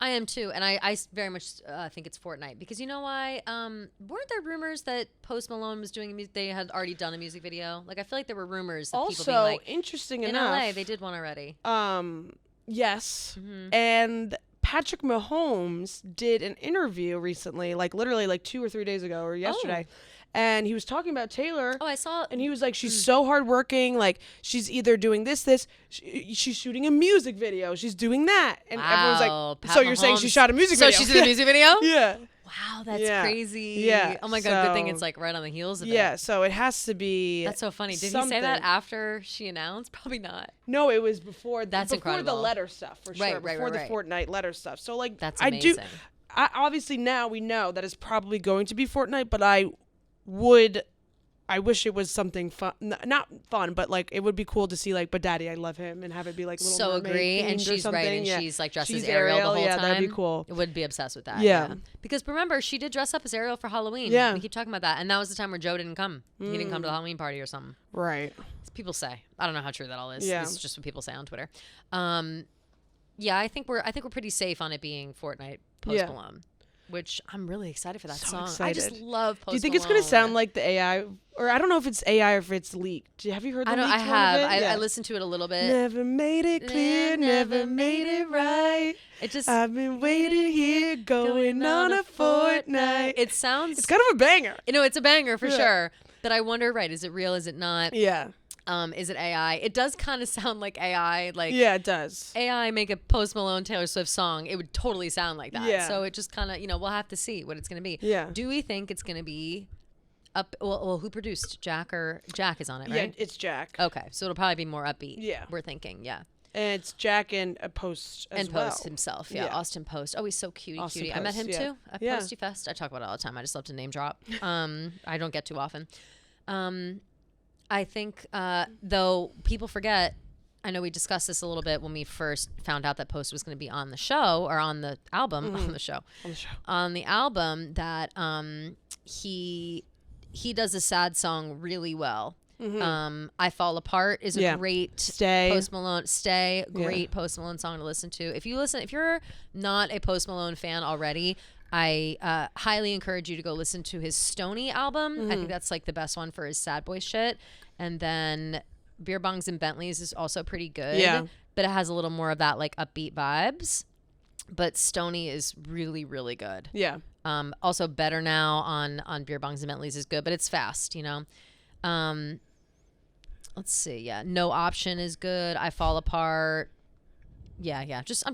I am too, and I very much think it's Fortnite, because you know why? Weren't there rumors that Post Malone was doing they had already done a music video? Like, I feel like there were rumors that people being Also, like, interesting in enough, LA they did one already. yes, and Patrick Mahomes did an interview recently, like literally like 2 or 3 days ago or yesterday. And he was talking about Taylor. Oh, I saw. And he was like, she's so hardworking. Like, she's either doing this. She's shooting a music video. She's doing that. And everyone's like, Pat so you're saying she Mahomes. shot a music video? So she's in a music video? Yeah. Wow, that's Yeah. crazy. Yeah. Oh my God, good thing So- it's like right on the heels of it. Yeah, so it has to be. That's so funny. Did he say something. that after she announced? Probably not. No, it was before. That's before the incredible. letter stuff for sure. Right, Before the right. Fortnite letter stuff. So like, That's I amazing. do. Obviously now we know that it's probably going to be Fortnite, but I wish it was something fun, not fun, but like it would be cool to see like, but Daddy, I love him, and have it be like Little So Mermaid agree, and themed or she's right, something. and Yeah. she's like dressed She's as Ariel the whole yeah, time. that'd be cool. It would be obsessed with that. Yeah. Because remember, she did dress up as Ariel for Halloween. Yeah. We keep talking about that, and that was the time where Joe didn't come. He didn't come to the Halloween party or something. Right. People say. I don't know how true that all is. Yeah. It's just what people say on Twitter. Yeah, I think we're pretty safe on it being Fortnite Post Yeah. Malone, which I'm really excited for that So song. I excited. just love Post Do you think it's gonna sound like the AI, or I don't know if it's AI or if it's leaked? Have you heard the I don't. leaked I one have. of it? I listened to it a little bit. Never made it clear, never made it right. It just I've been waiting here, going on a fortnight. It sounds. It's kind of a banger. You know, it's a banger for Yeah. sure. But I wonder, right? Is it real? Is it not? Yeah. Is it AI? It does kind of sound like AI. Like Yeah, it does. AI make a Post Malone Taylor Swift song, it would totally sound like that. Yeah. So it just kind of, we'll have to see what it's going to be. Yeah. Do we think it's going to be up? Well, who produced Jack is on it, Yeah, right? it's Jack. Okay, so it'll probably be more upbeat. Yeah. We're thinking, yeah. And it's Jack and a Post as And well. Post himself, yeah. Austin Post. Oh, he's so cutie. Austin I met Post, him yeah. too at Yeah. Posty Fest. I talk about it all the time. I just love to name drop. I don't get too often. I think, though, people forget. I know we discussed this a little bit when we first found out that Post was going to be on the show or on the album on the show on the album that he does a sad song really well. I Fall Apart is a great Stay. Post Malone great Post Malone song to listen to. If you're not a Post Malone fan already, I highly encourage you to go listen to his Stoney album. I think that's like the best one for his sad boy shit. And then Beer Bongs and Bentleys is also pretty good. Yeah. But it has a little more of that like upbeat vibes. But Stoney is really, really good. Yeah. Also Better Now on Beer Bongs and Bentleys is good, but it's fast, Let's see. Yeah. No Option is good. I Fall Apart. Yeah. I'm just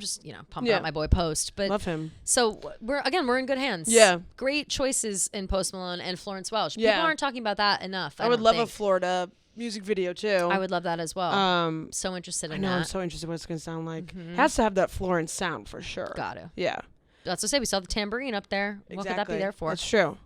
pumping out my boy Post. But love him. So we're in good hands. Yeah. Great choices in Post Malone and Florence Welch. Yeah. People aren't talking about that enough. I would don't love think. a Florida music video too. I would love that as well. So interested in I know. that. I'm so interested in what it's gonna sound like. It has to have that Florence sound for sure. Got to. Yeah. That's what I say. We saw the tambourine up there. Exactly. What could that be there for? That's true.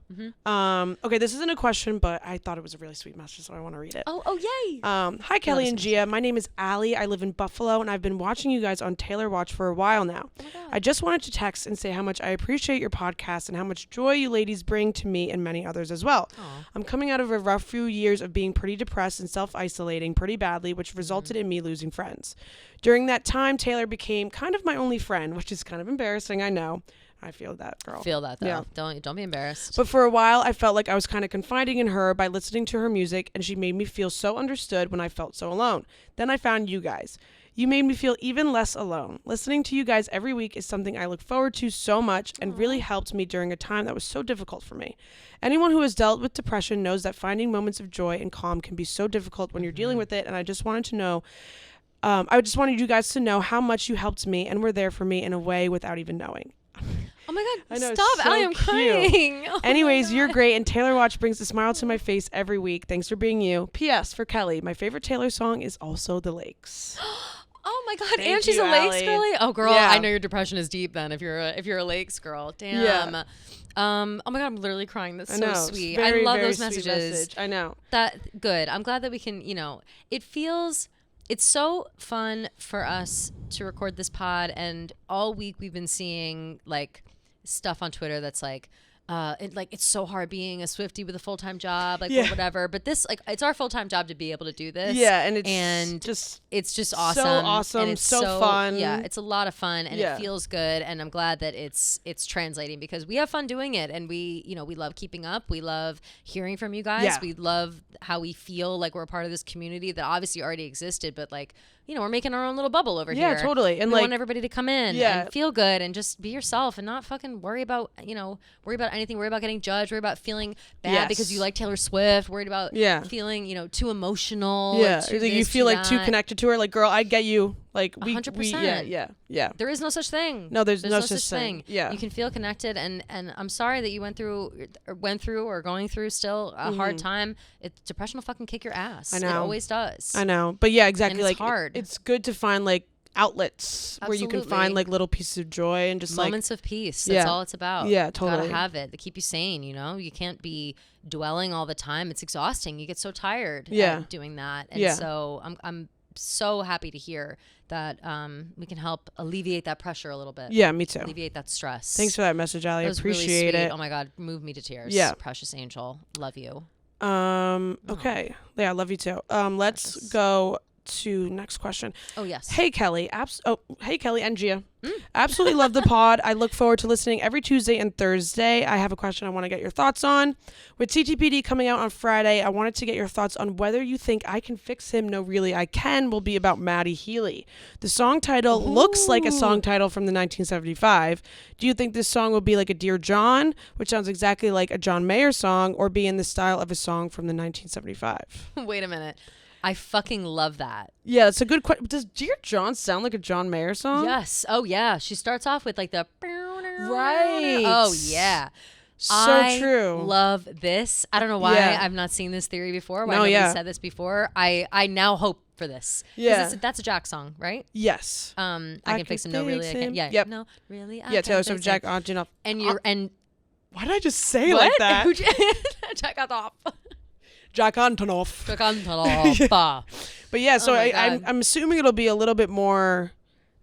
Okay, this isn't a question, but I thought it was a really sweet message, so I want to read it. Oh, yay. Hi, Kelly and Gia. My name is Allie. I live in Buffalo, and I've been watching you guys on Taylor Watch for a while now. Oh my God. I just wanted to text and say how much I appreciate your podcast and how much joy you ladies bring to me and many others as well. Aw. I'm coming out of a rough few years of being pretty depressed and self-isolating pretty badly, which resulted in me losing friends. During that time, Taylor became kind of my only friend, which is kind of embarrassing, I know. I feel that, girl. Feel that, though. Yeah. Don't be embarrassed. But for a while, I felt like I was kind of confiding in her by listening to her music, and she made me feel so understood when I felt so alone. Then I found you guys. You made me feel even less alone. Listening to you guys every week is something I look forward to so much and really helped me during a time that was so difficult for me. Anyone who has dealt with depression knows that finding moments of joy and calm can be so difficult when you're dealing with it, and I just wanted to know I just wanted you guys to know how much you helped me and were there for me in a way without even knowing. Oh my God. I know, Stop, so Allie, I'm cute. crying. Oh my Anyways, you're God. great, and Taylor Watch brings a smile to my face every week. Thanks for being you. P.S. For Kelly, my favorite Taylor song is also The Lakes. Oh my God. Thank And she's you, a Lakes Allie. girly? Oh, girl, Yeah. I know your depression is deep then if you're a Lakes girl. Damn. Yeah. Oh my God, I'm literally crying. That's I so know. sweet. Very, I love very those sweet messages. message. I know. That good. I'm glad that we can, it's so fun for us to record this pod, and all week we've been seeing like stuff on Twitter that's like, it's so hard being a Swiftie with a full-time job, like or whatever. But this, like, it's our full-time job to be able to do this. Yeah, and it's just awesome. So awesome, and it's so fun. Yeah, it's a lot of fun, and it feels good. And I'm glad that it's translating, because we have fun doing it, and we love keeping up. We love hearing from you guys. Yeah. We love how we feel like we're a part of this community that obviously already existed, but like, we're making our own little bubble over here. Yeah, totally. And we like, want everybody to come in and feel good and just be yourself and not fucking worry about anything, worry about getting judged, worry about feeling bad because you like Taylor Swift, worried about feeling, too emotional. Yeah. Too you feel like too connected to her. Like, girl, I get you. Like, 100%. Yeah. There is no such thing. No, there's no such thing. Yeah. You can feel connected, and I'm sorry that you went through or going through still a hard time. Depression will fucking kick your ass. I know. It always does. I know. But yeah, exactly. And it's like, hard. It's good to find like outlets where you can find like little pieces of joy and just moments of peace. That's all it's about. Yeah, totally. You gotta have it to keep you sane. You can't be dwelling all the time. It's exhausting. You get so tired. Doing that. And so I'm so happy to hear that we can help alleviate that pressure a little bit. Yeah, me too. Alleviate that stress. Thanks for that message, Allie. I appreciate really it. Oh my God, moved me to tears. Yeah. Precious angel. Love you. Okay. Yeah, I love you too. Let's go to next question. Oh yes. Hey Kelly. Hey Kelly and Gia. Absolutely love the pod. I look forward to listening every Tuesday and Thursday. I have a question I want to get your thoughts on. With TTPD coming out on Friday, I wanted to get your thoughts on whether you think I Can Fix Him, No Really I Can will be about Maddie Healy. The song title looks like a song title from the 1975. Do you think this song will be like a Dear John, which sounds exactly like a John Mayer song, or be in the style of a song from the 1975? Wait a minute. I fucking love that. Yeah, that's a good question. Does Dear John sound like a John Mayer song? Yes. Oh, yeah. She starts off with like the... Right. Oh, yeah. So true. Love this. I don't know why I've not seen this theory before. Why nobody said this before. I now hope for this. Yeah. That's a Jack song, right? Yes. I Can Fix Him. No, really, I can. Yeah. Yep. No, really, I yeah, Taylor Can Swift, Fix Jack Him. Antonoff. And why did I just say what? like that? Jack Antonoff. Jack Antonoff. Jack Antonoff. But yeah, so I'm assuming it'll be a little bit more,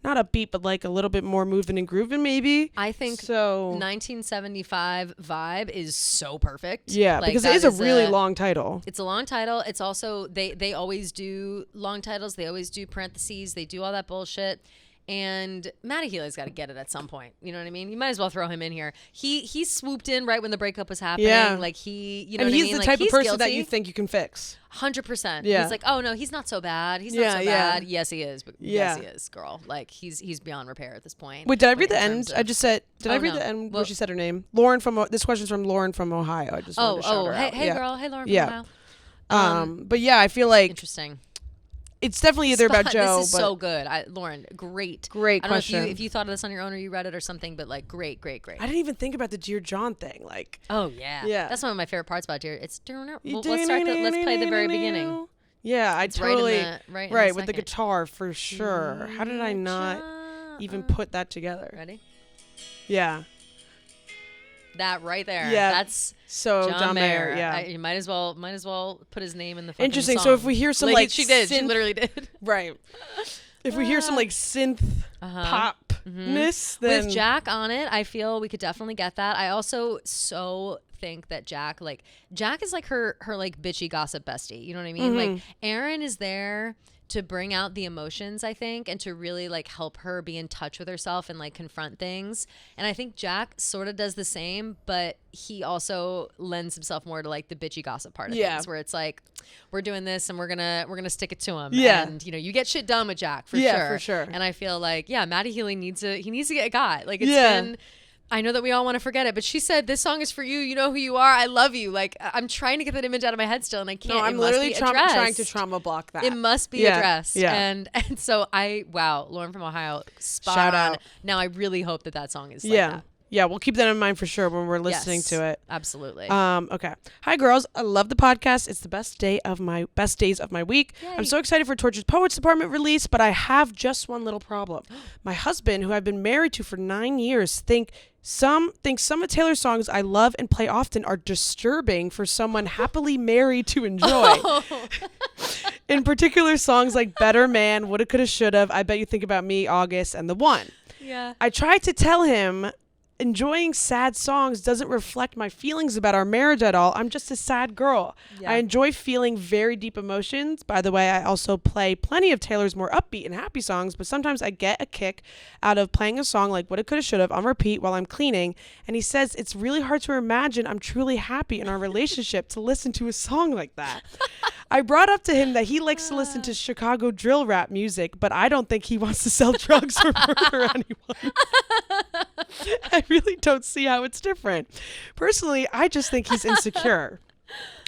not upbeat, but like a little bit more moving and grooving, maybe. I think so. 1975 vibe is so perfect. Yeah, like, because it is a really long title. It's a long title. It's also they always do long titles. They always do parentheses. They do all that bullshit. And Maddie Healy's got to get it at some point. You know what I mean? You might as well throw him in here. He swooped in right when the breakup was happening. Yeah. Like he's the type of person that you think you can fix. 100%. Yeah. He's like, oh no, he's not so bad. He's not so bad. Yes, he is. But yes, he is, girl. Like he's beyond repair at this point. Wait, did I read the end? I just said, I read the end where she said her name? Lauren this question's from Lauren from Ohio. I just wanted to shout her out. Hey girl. Hey Lauren from Ohio. But yeah, I feel like interesting. It's definitely either about Joe. This is so good. Lauren, great question. I don't know if you thought of this on your own or you read it or something, but like great. I didn't even think about the Dear John thing. Like, oh yeah. That's one of my favorite parts about Dear. It's let's play the very beginning. Yeah, I totally right with the guitar for sure. How did I not even put that together? Ready? Yeah. That right there. Yeah. That's so John Mayer. Yeah. You might as well put his name in the fucking Interesting. song. So if we hear some like she did. She literally did. Right. If we hear some like synth popness, then with Jack on it, I feel we could definitely get that. I also so think that Jack is like her like bitchy gossip bestie. You know what I mean? Like Aaron is there to bring out the emotions, I think, and to really like help her be in touch with herself and like confront things. And I think Jack sort of does the same, but he also lends himself more to like the bitchy gossip part of things, where it's like, we're doing this and we're gonna stick it to him. Yeah. And you get shit done with Jack for sure. And I feel like, Maddie Healy needs to get a guy. Like it's been, I know that we all want to forget it, but she said, this song is for you. You know who you are. I love you. Like, I'm trying to get that image out of my head still, and I can't. No, I'm literally trying to trauma block that. It must be addressed. Yeah. And so Lauren from Ohio, spot Shout on. out. Now I really hope that song is like that. Yeah, we'll keep that in mind for sure when we're listening to it. Absolutely. Okay. Hi girls, I love the podcast. It's the best days of my week. Yay. I'm so excited for Tortured Poets Department release, but I have just one little problem. My husband, who I've been married to for 9 years, thinks some of Taylor's songs I love and play often are disturbing for someone happily married to enjoy. In particular, songs like Better Man, Woulda Coulda Shoulda, I Bet You Think About Me, August, and The One. Yeah. I tried to tell him enjoying sad songs doesn't reflect my feelings about our marriage at all. I'm just a sad girl. Yeah. I enjoy feeling very deep emotions. By the way, I also play plenty of Taylor's more upbeat and happy songs, but sometimes I get a kick out of playing a song like Woulda, Coulda, Shoulda on repeat while I'm cleaning. And he says it's really hard to imagine I'm truly happy in our relationship to listen to a song like that. I brought up to him that he likes to listen to Chicago drill rap music, but I don't think he wants to sell drugs or murder anyone. I really don't see how it's different. Personally, I just think he's insecure.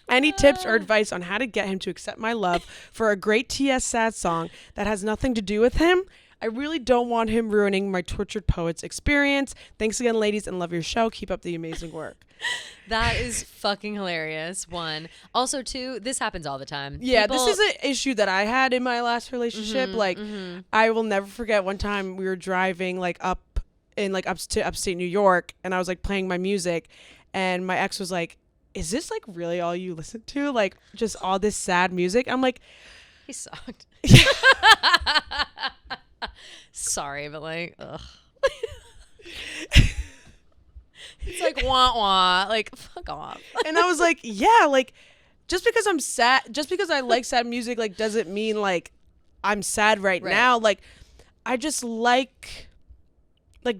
Any tips or advice on how to get him to accept my love for a great TS sad song that has nothing to do with him? I really don't want him ruining my tortured poet's experience. Thanks again, ladies, and love your show. Keep up the amazing work. That is fucking hilarious. One. Also, two, this happens all the time. Yeah, this is an issue that I had in my last relationship. I will never forget one time we were driving up to upstate New York, and I was like playing my music, and my ex was like, is this like really all you listen to? Like just all this sad music? I'm like, he sucked. Sorry, but like, ugh. It's like wah wah, like fuck off. And I was like, yeah, like just because I'm sad, just because I like sad music, like doesn't mean like I'm sad right now. Like I just like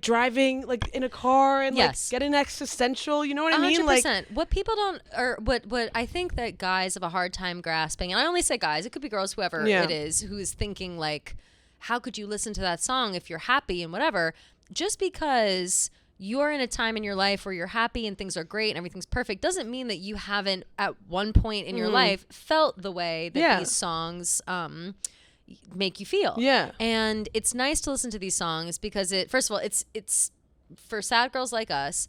driving like in a car and like getting existential. You know what I mean? 100%. Like what people don't, or what I think that guys have a hard time grasping, and I only say guys, it could be girls, whoever it is, who is thinking like, how could you listen to that song if you're happy and whatever? Just because you're in a time in your life where you're happy and things are great and everything's perfect doesn't mean that you haven't at one point in your life felt the way that these songs make you feel. Yeah. And it's nice to listen to these songs because first of all, it's for sad girls like us,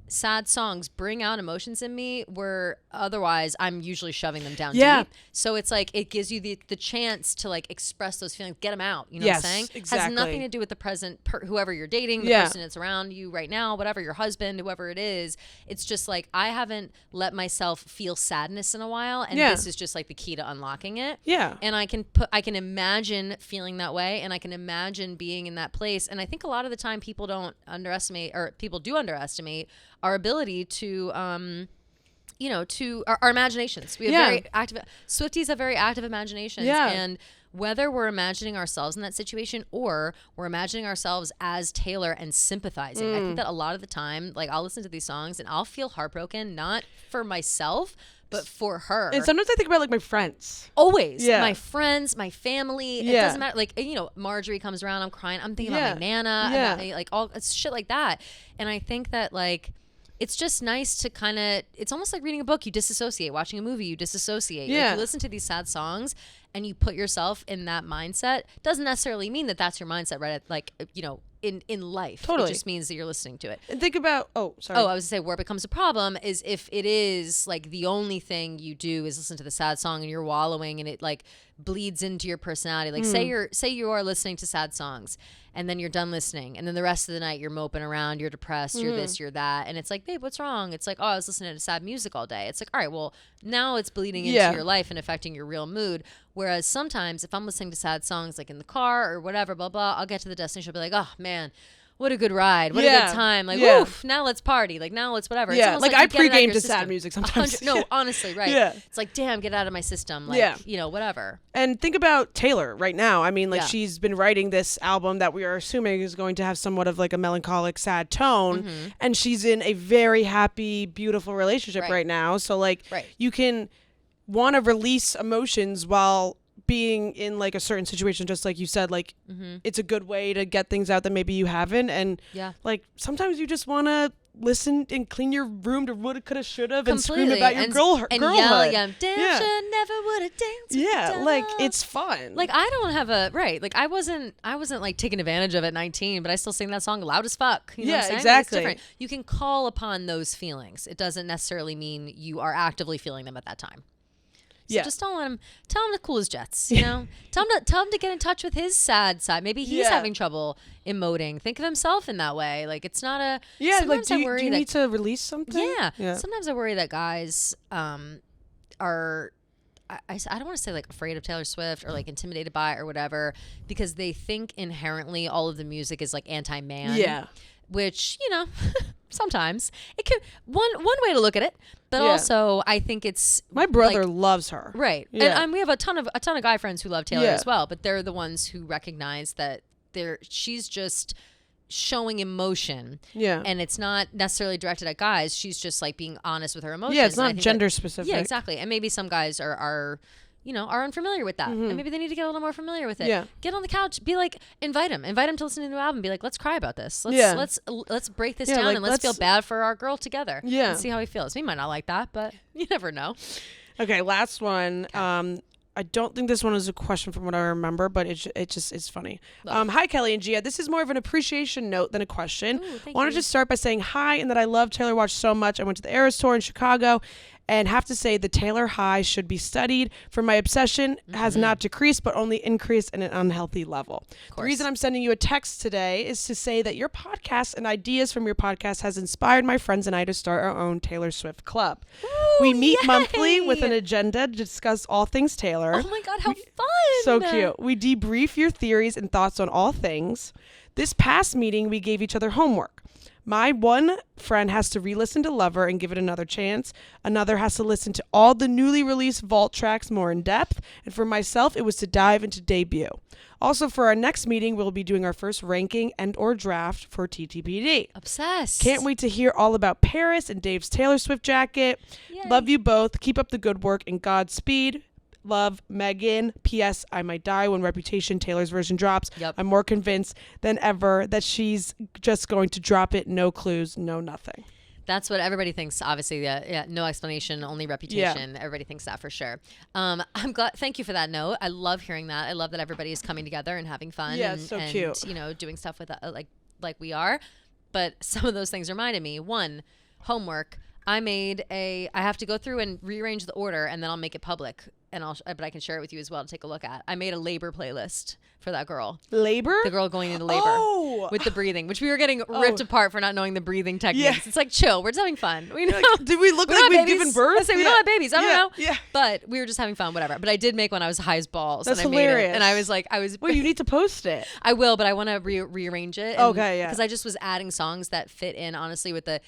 sad songs bring out emotions in me where otherwise I'm usually shoving them down deep. So it's like it gives you the chance to like express those feelings, get them out. You know what I'm saying? Exactly. Has nothing to do with the present, whoever you're dating, the person that's around you right now, whatever, your husband, whoever it is. It's just like I haven't let myself feel sadness in a while, and this is just like the key to unlocking it. Yeah. And I can imagine feeling that way, and I can imagine being in that place. And I think a lot of the time people do underestimate our ability to to our imaginations. We have very active Swifties have very active imaginations, and whether we're imagining ourselves in that situation or we're imagining ourselves as Taylor and sympathizing, I think that a lot of the time, like I'll listen to these songs and I'll feel heartbroken, not for myself but for her. And sometimes I think about like my friends. Always. My friends, my family. It doesn't matter. Like, Marjorie comes around, I'm crying. I'm thinking about my Nana. And like all shit like that. And I think that like it's just nice to kind of, it's almost like reading a book. You disassociate. Watching a movie, you disassociate. Like, you listen to these sad songs and you put yourself in that mindset. Doesn't necessarily mean that that's your mindset, right? Like, in life. Totally. It just means that you're listening to it. And think about, I was going to say where it becomes a problem is if it is like the only thing you do is listen to the sad song and you're wallowing and it like bleeds into your personality. Like say you are listening to sad songs and then you're done listening and then the rest of the night you're moping around, you're depressed, you're this, you're that. And it's like, babe, what's wrong? It's like, oh, I was listening to sad music all day. It's like, all right, well, now it's bleeding into your life and affecting your real mood. Whereas sometimes if I'm listening to sad songs like in the car or whatever, blah, blah, I'll get to the destination. I'll be like, oh man, what a good ride. What a good time. Like, oof, now let's party. Like, now let's whatever. Yeah, it's like I pregame to sad music sometimes. No, honestly, right. It's like, damn, get out of my system. Like, whatever. And think about Taylor right now. I mean, like she's been writing this album that we are assuming is going to have somewhat of like a melancholic, sad tone. And she's in a very happy, beautiful relationship right now. So like you can want to release emotions while being in like a certain situation, just like you said, like it's a good way to get things out that maybe you haven't. And like sometimes you just want to listen and clean your room to woulda, coulda, shoulda and scream about your girlhood. Yell, never woulda danced. Yeah, like it's fun. Like I don't have like I wasn't like taking advantage of it at 19, but I still sing that song loud as fuck. You know what I'm saying? Exactly. It's different. You can call upon those feelings. It doesn't necessarily mean you are actively feeling them at that time. So just tell him to cool his jets, you know? tell him to get in touch with his sad side. Maybe he's having trouble emoting. Think of himself in that way. Like it's not a like do you need to release something? Yeah. Sometimes I worry that guys are I don't want to say like afraid of Taylor Swift or like intimidated by it or whatever because they think inherently all of the music is like anti-man. Yeah. which, you know, sometimes it can one way to look at it, but also I think it's my brother loves her. Right. Yeah. And we have a ton of guy friends who love Taylor as well, but they're the ones who recognize that she's just showing emotion. Yeah. And it's not necessarily directed at guys. She's just like being honest with her emotions. Yeah, it's not gender specific. Yeah, exactly. And maybe some guys are unfamiliar with that. And maybe they need to get a little more familiar with it. Yeah. Get on the couch, be like, invite him to listen to the new album, be like, let's cry about this. Let's break this down, like, and let's feel bad for our girl together. Yeah. And see how he feels. He might not like that, but you never know. Okay, last one. I don't think this one is a question from what I remember, but it's funny. Hi, Kelly and Gia. This is more of an appreciation note than a question. Wanted to start by saying hi and that I love Taylor Watch so much. I went to the Eras Tour in Chicago and have to say the Taylor high should be studied, for my obsession has not decreased but only increased in an unhealthy level. The reason I'm sending you a text today is to say that your podcast and ideas from your podcast has inspired my friends and I to start our own Taylor Swift club. Ooh, we meet monthly with an agenda to discuss all things Taylor. Oh my God, how fun! So cute. We debrief your theories and thoughts on all things. This past meeting, we gave each other homework. My one friend has to re-listen to Lover and give it another chance. Another has to listen to all the newly released Vault tracks more in depth. And for myself, it was to dive into Debut. Also, for our next meeting, we'll be doing our first ranking and or draft for TTPD. Obsessed. Can't wait to hear all about Paris and Dave's Taylor Swift jacket. Yay. Love you both. Keep up the good work and Godspeed. Love, Megan. P.S. I might die when Reputation, Taylor's version, drops. Yep. I'm more convinced than ever that she's just going to drop it. No clues, no nothing. That's what everybody thinks. Obviously, no explanation, only Reputation. Yeah. Everybody thinks that for sure. I'm glad. Thank you for that note. I love hearing that. I love that everybody is coming together and having fun. Yeah, it's so cute. You know, doing stuff with like we are. But some of those things reminded me. One, homework. I have to go through and rearrange the order, and then I'll make it public. But I can share it with you as well to take a look at. I made a labor playlist for that girl. Labor? The girl going into labor with the breathing, which we were getting ripped apart for not knowing the breathing techniques. Yeah. It's like, chill. We're just having fun. We know. Like, did we look like we've given birth? I say we don't have babies. I don't know. Yeah. But we were just having fun, whatever. But I did make one. I was high as balls. That's and I hilarious. made it. And I was like, well, you need to post it. I will, but I want to rearrange it. Okay, yeah. Because I just was adding songs that fit in, honestly, with the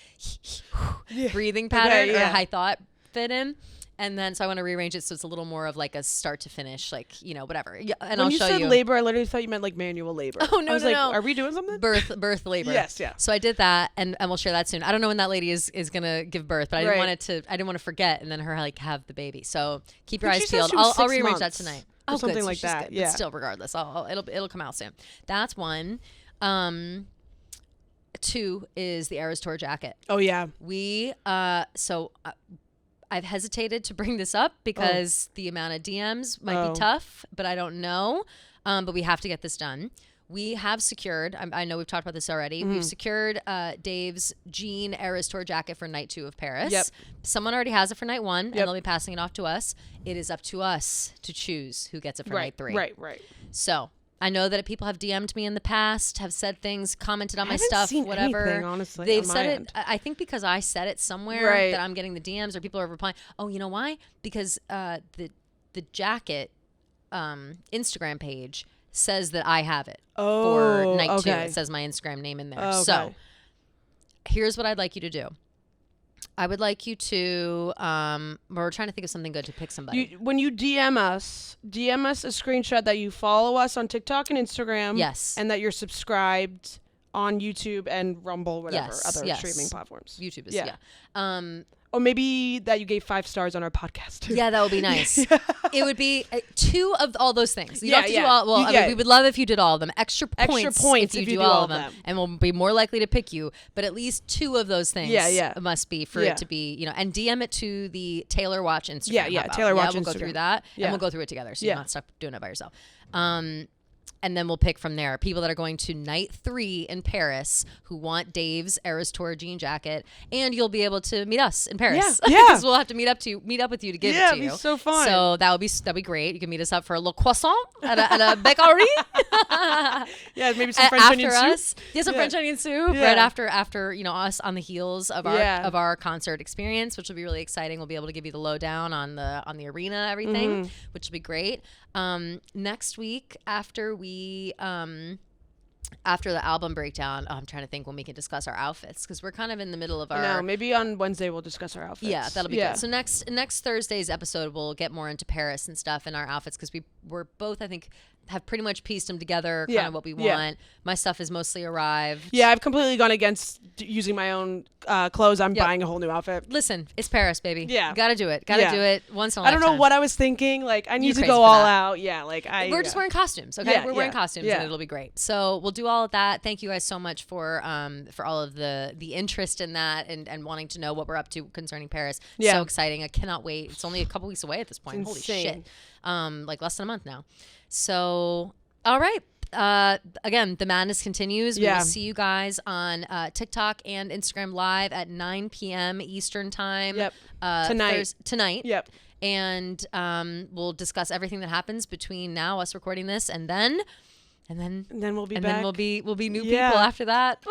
breathing pattern or high thought fit in. And then, so I want to rearrange it so it's a little more of like a start to finish, like, you know, whatever. Yeah, and when I'll show you. When you said labor, I literally thought you meant like manual labor. Oh, no, I was no, like, no. Are we doing something? Birth labor. Yes, yeah. So I did that, and we'll share that soon. I don't know when that lady is going to give birth, but I didn't want to forget, and then her like have the baby. So keep your eyes peeled. I'll rearrange that tonight. Or something good. like so that. Good. Yeah. But still, regardless, it'll come out soon. That's one. 2 is the Eras Tour jacket. Oh yeah. I've hesitated to bring this up because the amount of DMs might be tough, but I don't know. But we have to get this done. We have secured, I know we've talked about this already, we've secured Dave's jean Eras Tour jacket for night 2 of Paris. Yep. Someone already has it for night 1, and they'll be passing it off to us. It is up to us to choose who gets it for night 3. Right. So I know that people have DM'd me in the past, have said things, commented on my stuff, seen whatever. Anything, honestly, they've on said my it. end. I think because I said it somewhere that I'm getting the DMs or people are replying. Oh, you know why? Because the jacket Instagram page says that I have it for night 2. It says my Instagram name in there. Oh, okay. So here's what I'd like you to do. I would like you to, we're trying to think of something good to pick somebody. When you DM us a screenshot that you follow us on TikTok and Instagram. Yes. And that you're subscribed on YouTube and Rumble, whatever, other yes. streaming platforms. YouTube is, Or maybe that you gave 5 stars on our podcast too. Yeah, that would be nice. It would be 2 of all those things. You don't have to do all. Well, I mean, we would love if you did all of them. Extra points if you do all of them, and we'll be more likely to pick you. But at least 2 of those things must be for it to be, you know. And DM it to the Taylor Watch Instagram. Yeah, Taylor Watch Instagram. We'll go through that, and we'll go through it together, so you're not stuck doing it by yourself. And then we'll pick from there people that are going to night 3 in Paris who want Dave's Eras Tour jean jacket, and you'll be able to meet us in Paris. Yeah, because we'll have to meet up with you to give it to you. Yeah, it'd be so fun. So that'd be great. You can meet us up for a little croissant at a bakery. Yeah, maybe some French onion soup. Yeah, some French onion soup right after you know us on the heels of our concert experience, which will be really exciting. We'll be able to give you the lowdown on the arena, everything, which will be great. Next week after we after the album breakdown, I'm trying to think when we can discuss our outfits because we're kind of in the middle of our. No, maybe on Wednesday we'll discuss our outfits. Yeah, that'll be good. So next Thursday's episode, we'll get more into Paris and stuff in our outfits because we're both, I think, have pretty much pieced them together, kind of what we want. My stuff is mostly arrived. Yeah, I've completely gone against using my own clothes. I'm buying a whole new outfit. Listen, it's Paris, baby. Yeah. Gotta do it. Gotta do it once in a lifetime. I don't know what I was thinking. Like, I need to go all out. Yeah, we're just wearing costumes, okay? We're wearing costumes and it'll be great. So we'll do all of that. Thank you guys so much for all of the interest in that and wanting to know what we're up to concerning Paris. Yeah. So exciting. I cannot wait. It's only a couple weeks away at this point. Holy shit. Like less than a month now. So, all right. Again, the madness continues. We will see you guys on TikTok and Instagram live at 9 p.m. Eastern time. Yep. Tonight. Yep. And we'll discuss everything that happens between now, us recording this, and then we'll be back. And then we'll be new people after that.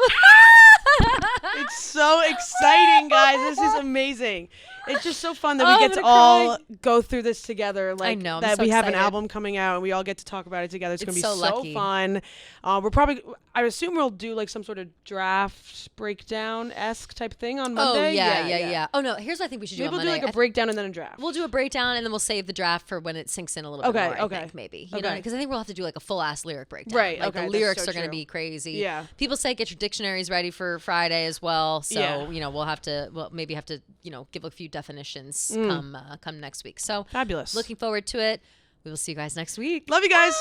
It's so exciting, guys. This is amazing. It's just so fun that we get to all go through this together. Like, I know, that we have an album coming out and we all get to talk about it together. It's going to be so fun. I assume we'll do like some sort of draft breakdown-esque type thing on Monday. Oh, yeah. Oh, no, here's what I think we should do on Monday. We'll do like a breakdown and then a draft. We'll do a breakdown and then we'll save the draft for when it sinks in a little bit more, I think, maybe. You know, because I think we'll have to do like a full-ass lyric breakdown. Right, like the lyrics are going to be crazy. Yeah. People say get your dictionaries ready for Friday as well. So, you know, we'll maybe have to, you know, give a few definitions come next week. So fabulous. Looking forward to it. We will see you guys next week. Love you guys.